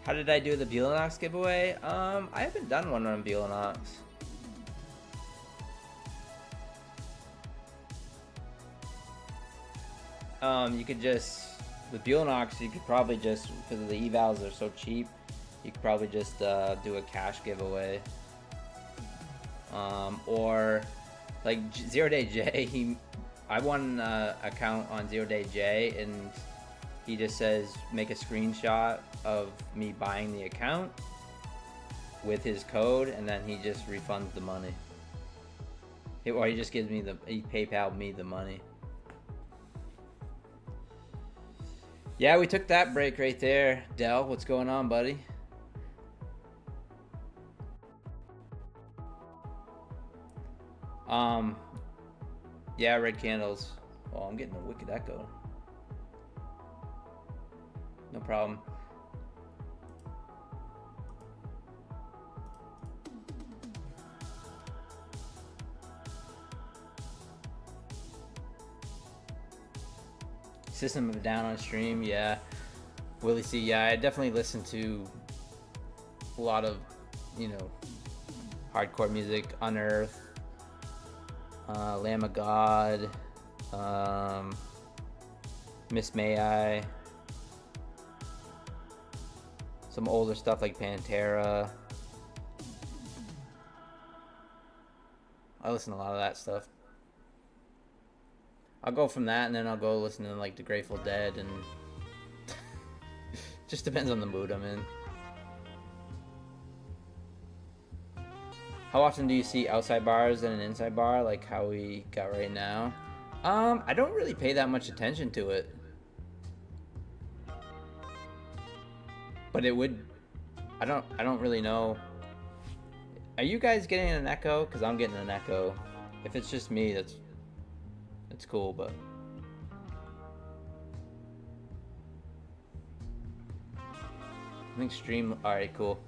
How did I do the Belanox giveaway? I haven't done one on Belanox. You could just, with Belanox, you could probably just, because the evals are so cheap, you could probably just do a cash giveaway. Or like Zero Day J, I won an account on Zero Day J, and he just says make a screenshot of me buying the account with his code, and then he just refunds the money. Or he just gives me he PayPal'd me the money. Yeah, we took that break right there. Dell, what's going on, buddy? Yeah, red candles. Oh, I'm getting a wicked echo. No problem. System of a Down on stream, yeah. Willie C, yeah, I definitely listen to a lot of, you know, hardcore music. Unearth, Lamb of God, Miss May I, some older stuff like Pantera. I listen to a lot of that stuff. I'll go from that, and then I'll go listen to like the Grateful Dead, and just depends on the mood I'm in. How often do you see outside bars and an inside bar like how we got right now? I don't really pay that much attention to it. But it would, I don't really know. Are you guys getting an echo? Because I'm getting an echo. If it's just me, that's cool, but I think alright, cool.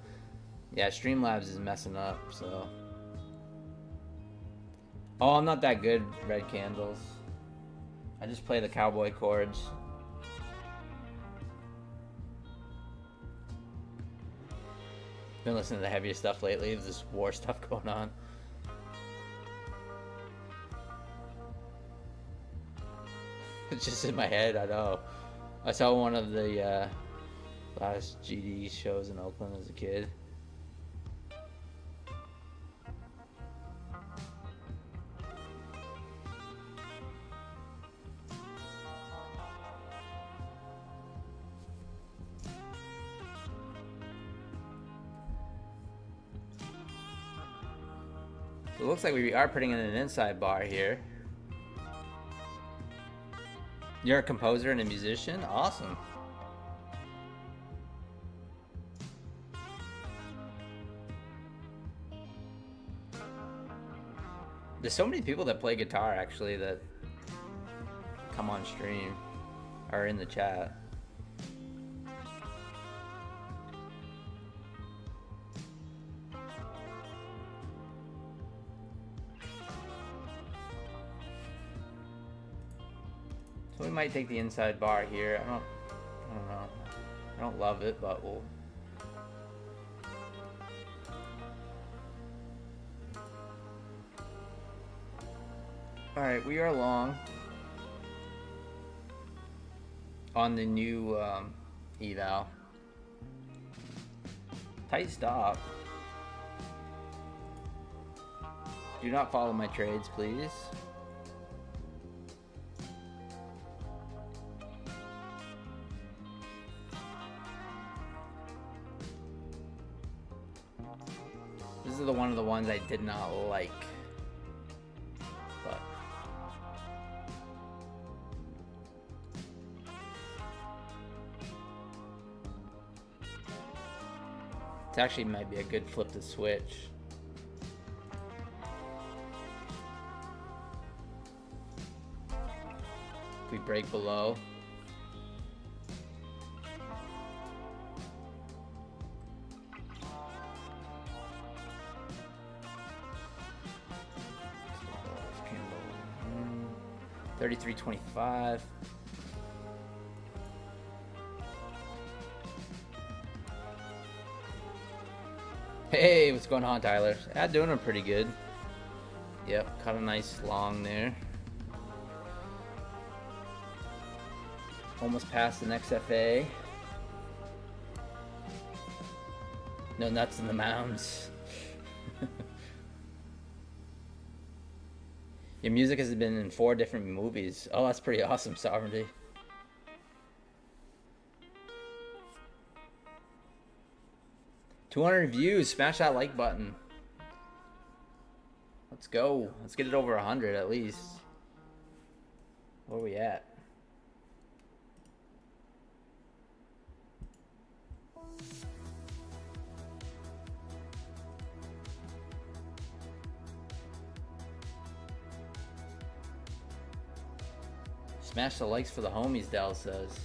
Yeah, Streamlabs is messing up, so. Oh, I'm not that good, Red Candles. I just play the cowboy chords. Been listening to the heavier stuff lately. There's this war stuff going on. It's just in my head, I know. I saw one of the last GD shows in Oakland as a kid. So it looks like we are putting in an inside bar here. You're a composer and a musician? Awesome. There's so many people that play guitar actually that come on stream or in the chat. So we might take the inside bar here. I don't know. I don't love it, but we'll. All right, we are long on the new eval. Tight stop. Do not follow my trades, please. This is one of the ones I did not like. But it actually might be a good flip to switch. If we break below. $33.25. Hey, what's going on, Tyler? Yeah, doing it pretty good. Yep, caught a nice long there. Almost past the next FA. No nuts in the mounds. Your music has been in 4 different movies. Oh, that's pretty awesome, Sovereignty. $200 views. Smash that like button. Let's go. Let's get it over 100 at least. Where are we at? Smash the likes for the homies, Dell says.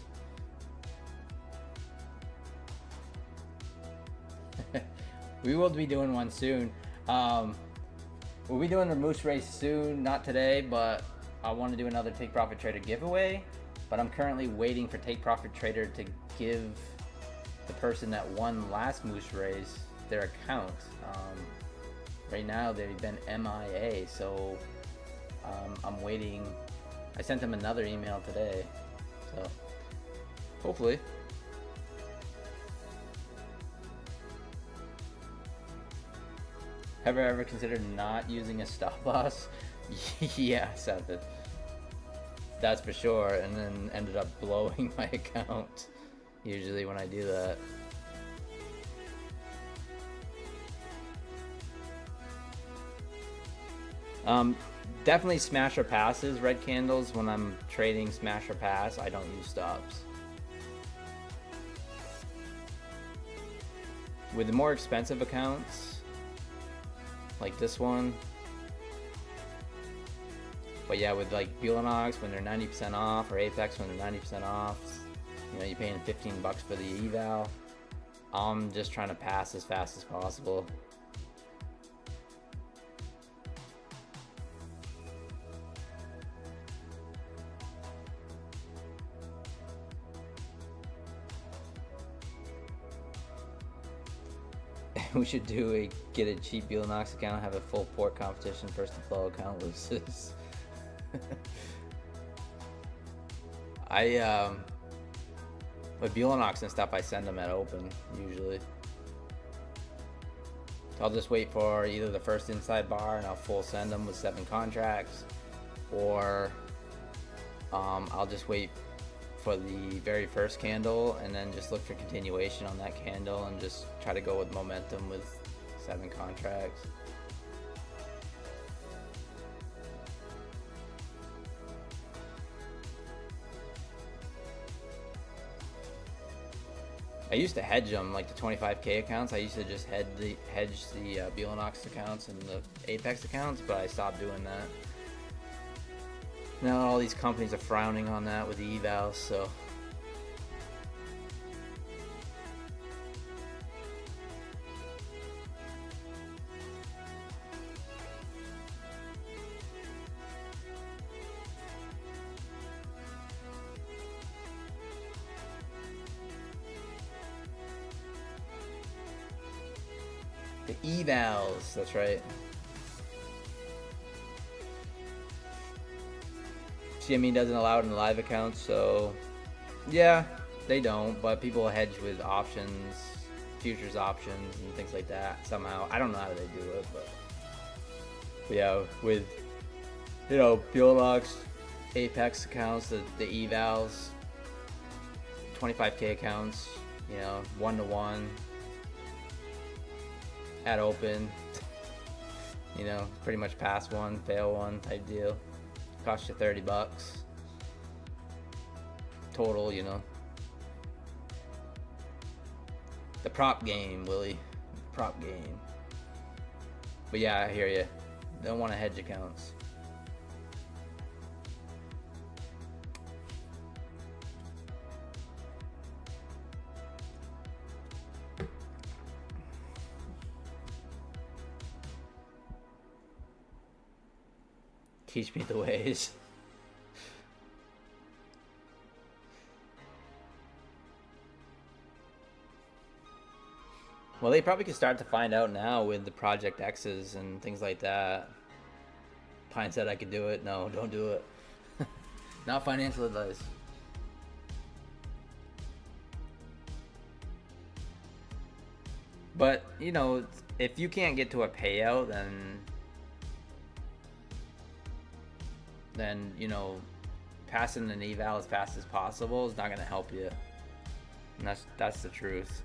We will be doing one soon. We'll be doing a moose race soon, not today, but I want to do another Take Profit Trader giveaway. But I'm currently waiting for Take Profit Trader to give the person that won last moose race their account. Right now they've been MIA, so I'm waiting. I sent them another email today, so hopefully. Have I ever considered not using a stop loss? Yeah, Seth, that's for sure, and then ended up blowing my account usually when I do that. Um, definitely smash or passes, red candles. When I'm trading smash or pass, I don't use stops. With the more expensive accounts, like this one, but yeah, with like Bulanox when they're 90% off, or Apex when they're 90% off, you know, you're paying 15 bucks for the eval. I'm just trying to pass as fast as possible. We should get a cheap Bulanox account, have a full port competition, first to flow account loses. With Bulanox and stuff, I send them at open usually. I'll just wait for either the first inside bar and I'll full send them with 7 contracts, or I'll just wait for the very first candle and then just look for continuation on that candle and just try to go with momentum with 7 contracts. I used to hedge them, like the 25K accounts. I used to just hedge the Bulanox accounts and the Apex accounts, but I stopped doing that. Now all these companies are frowning on that with the evals, so. The evals, that's right. CME doesn't allow it in live accounts, so yeah, they don't, but people hedge with options, futures options, and things like that somehow. I don't know how they do it, but yeah, with, you know, Bulanox, Apex accounts, the evals, 25K accounts, you know, 1-to-1 at open, you know, pretty much pass one, fail one type deal. Cost you 30 bucks total, you know. The prop game, Willie. Prop game. But yeah, I hear you. Don't want to hedge accounts. Teach me the ways. Well, they probably could start to find out now with the Project X's and things like that. Pine said I could do it. No, don't do it. Not financial advice. But, you know, if you can't get to a payout, then you know, passing an eval as fast as possible is not going to help you. And that's the truth.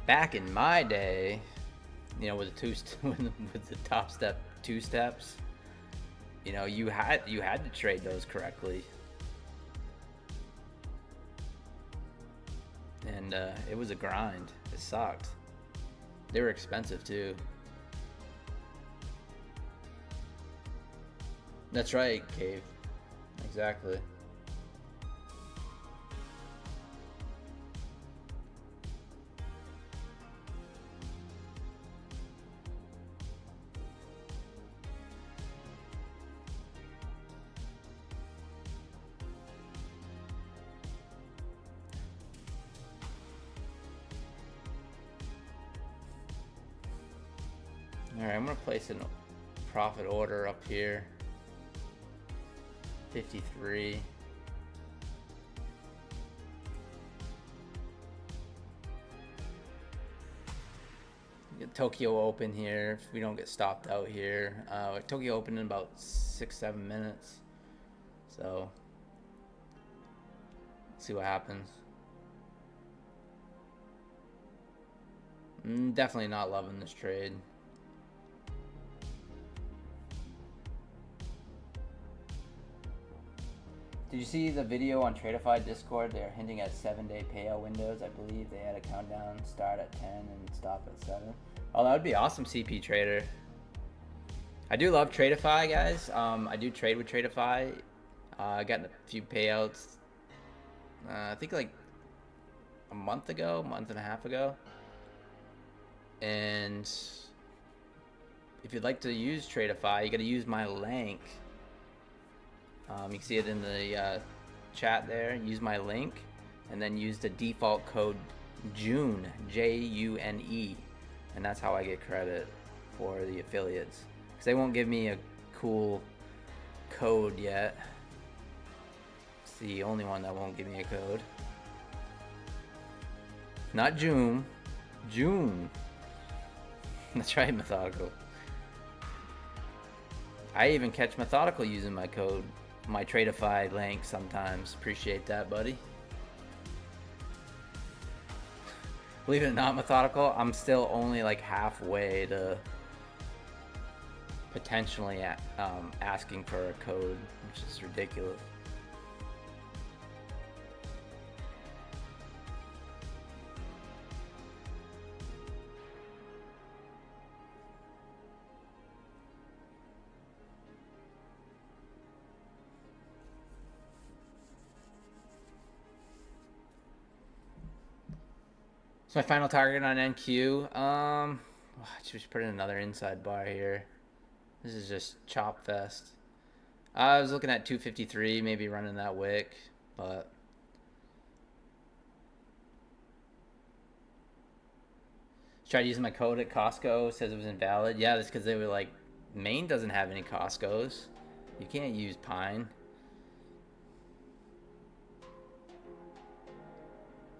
Back in my day, you know, with the top step 2 steps, you know, you had to trade those correctly. And it was a grind. It sucked. They were expensive too. That's right, Cave. Exactly. Alright, I'm going to place a profit order up here. 53. Get Tokyo Open here if we don't get stopped out here. Tokyo Open in about 6-7 minutes. So, let's see what happens. Definitely not loving this trade. Did you see the video on Tradeify Discord? They're hinting at 7-day payout windows. I believe they had a countdown, start at 10 and stop at 7. Oh, that would be awesome, CP Trader. I do love Tradeify, guys. I do trade with Tradeify. I got a few payouts. I think like a month and a half ago. And if you'd like to use Tradeify, you got to use my link. You can see it in the chat there. Use my link, and then use the default code June, June, and that's how I get credit for the affiliates. Because they won't give me a cool code yet. It's the only one that won't give me a code. Not June, June. That's right, Methodical. I even catch Methodical using my code, my Tradeify link sometimes. Appreciate that, buddy. Believe it or not, Methodical, I'm still only like halfway to potentially asking for a code, which is ridiculous. So my final target on NQ, I just put in another inside bar here. This is just chop fest. I was looking at 253, maybe running that wick, but tried using my code at Costco, says it was invalid. Yeah, that's because they were like, Maine doesn't have any Costco's. You can't use Pine.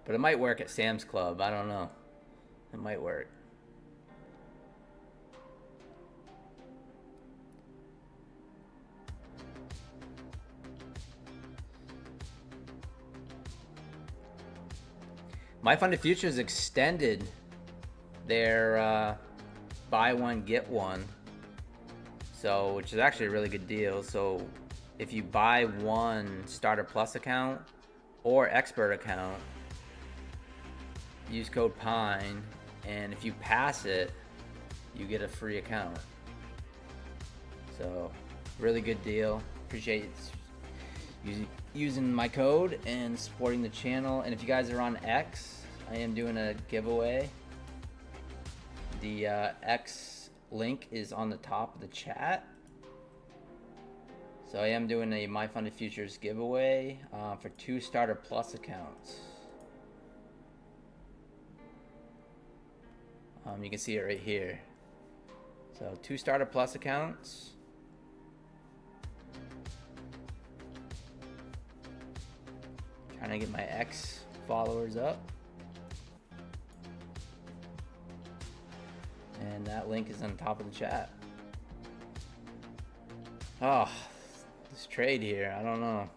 But it might work at Sam's Club. I don't know. It might work. My Funded Futures extended their buy one, get one. So, which is actually a really good deal. So if you buy one Starter Plus account or Expert account, use code PINE, and if you pass it, you get a free account. So, really good deal. Appreciate using my code and supporting the channel. And if you guys are on X, I am doing a giveaway. The X link is on the top of the chat. So I am doing a My Funded Futures giveaway for 2 Starter Plus accounts. You can see it right here. So 2 Starter Plus accounts. Trying to get my X followers up. And that link is on top of the chat. Oh, this trade here, I don't know.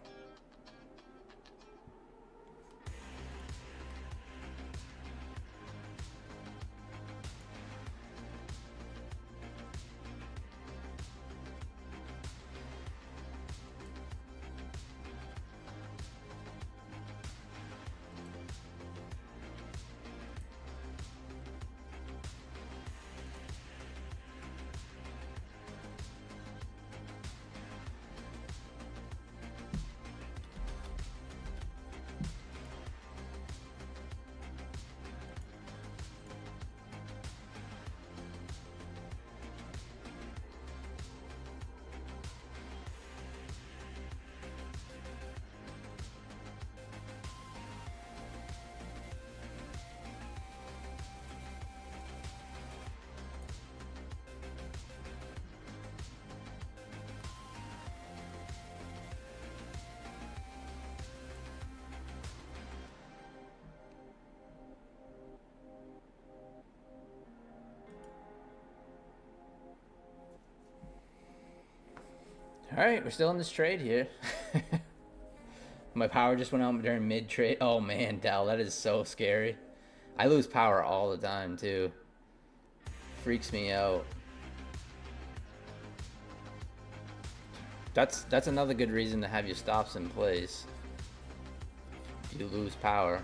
All right, we're still in this trade here. My power just went out during mid trade. Oh man, Dal, that is so scary. I lose power all the time too. freaks me out. That's another good reason to have your stops in place. If you lose power.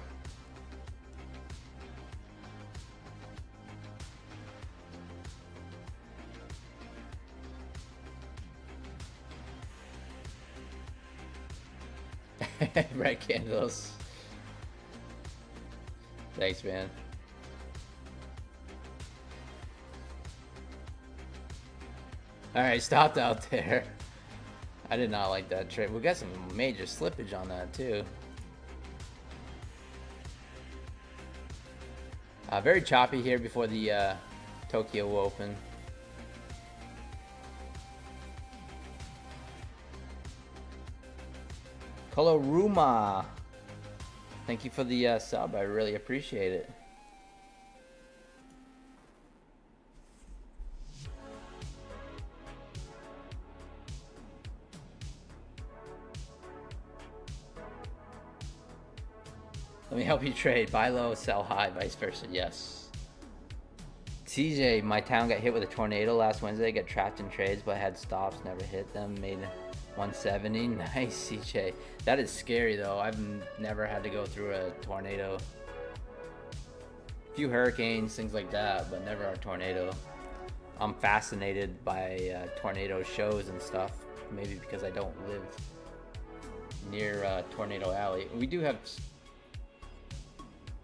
Red candles. Thanks, man. Alright, stopped out there. I did not like that trade. We got some major slippage on that too. Very choppy here before the Tokyo Open. Coloruma, thank you for the sub. I really appreciate it. Let me help you trade. Buy low, sell high, vice versa. Yes. CJ, my town got hit with a tornado last Wednesday. Got trapped in trades, but I had stops, never hit them. Made 170. Nice, CJ. That is scary though. I've never had to go through a tornado. A few hurricanes, things like that, but never a tornado. I'm fascinated by tornado shows and stuff. Maybe because I don't live near Tornado Alley. We do have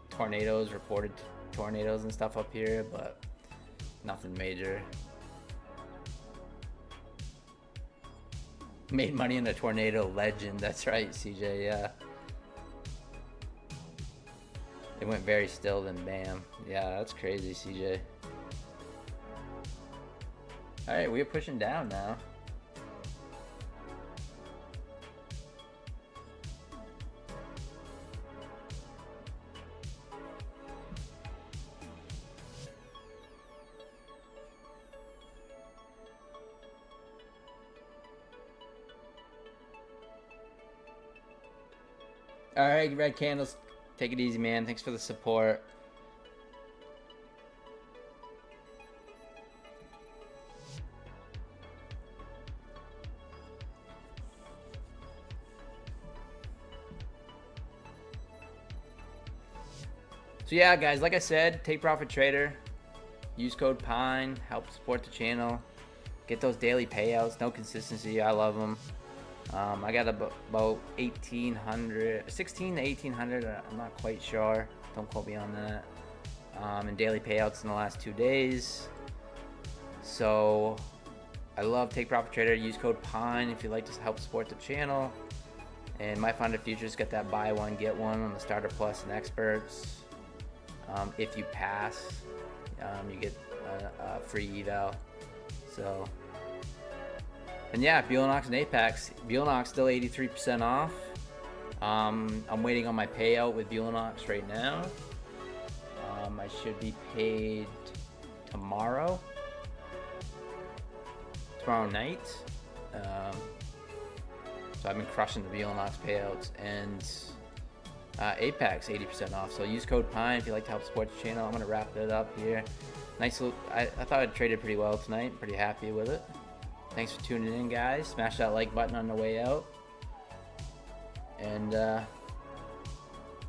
tornadoes, reported tornadoes and stuff up here, but nothing major. Made money in a tornado, legend. That's right, CJ. Yeah, it went very still, then bam. Yeah, that's crazy, CJ. All right, we're pushing down now. All right, red candles. Take it easy, man. Thanks for the support. So yeah, guys, like I said, take profit trader. Use code PINE. Help support the channel. Get those daily payouts. No consistency. I love them. I got about 1,800, 16 to 1,800. I'm not quite sure. Don't quote me on that. And daily payouts in the last 2 days. So I love Take Profit Trader. Use code PINE if you'd like to help support the channel. And My Founder Futures got that buy one get one on the Starter Plus and Experts. If you pass, you get a free eval. So. And yeah, Buellanox and Apex. Buellanox still 83% off. I'm waiting on my payout with Buellanox right now. I should be paid tomorrow night. So I've been crushing the Buellanox payouts. And Apex 80% off. So use code PINE if you'd like to help support the channel. I'm gonna wrap it up here. Nice. I thought I traded pretty well tonight. I'm pretty happy with it. Thanks for tuning in, guys. Smash that like button on the way out. And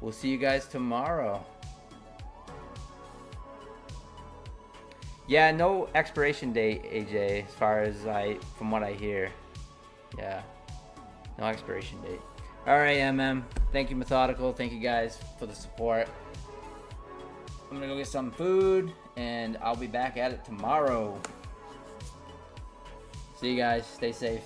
we'll see you guys tomorrow. Yeah, no expiration date, AJ, as far as from what I hear. Yeah, no expiration date. All right, MM. Thank you, Methodical. Thank you guys for the support. I'm gonna go get some food, and I'll be back at it tomorrow. See you guys. Stay safe.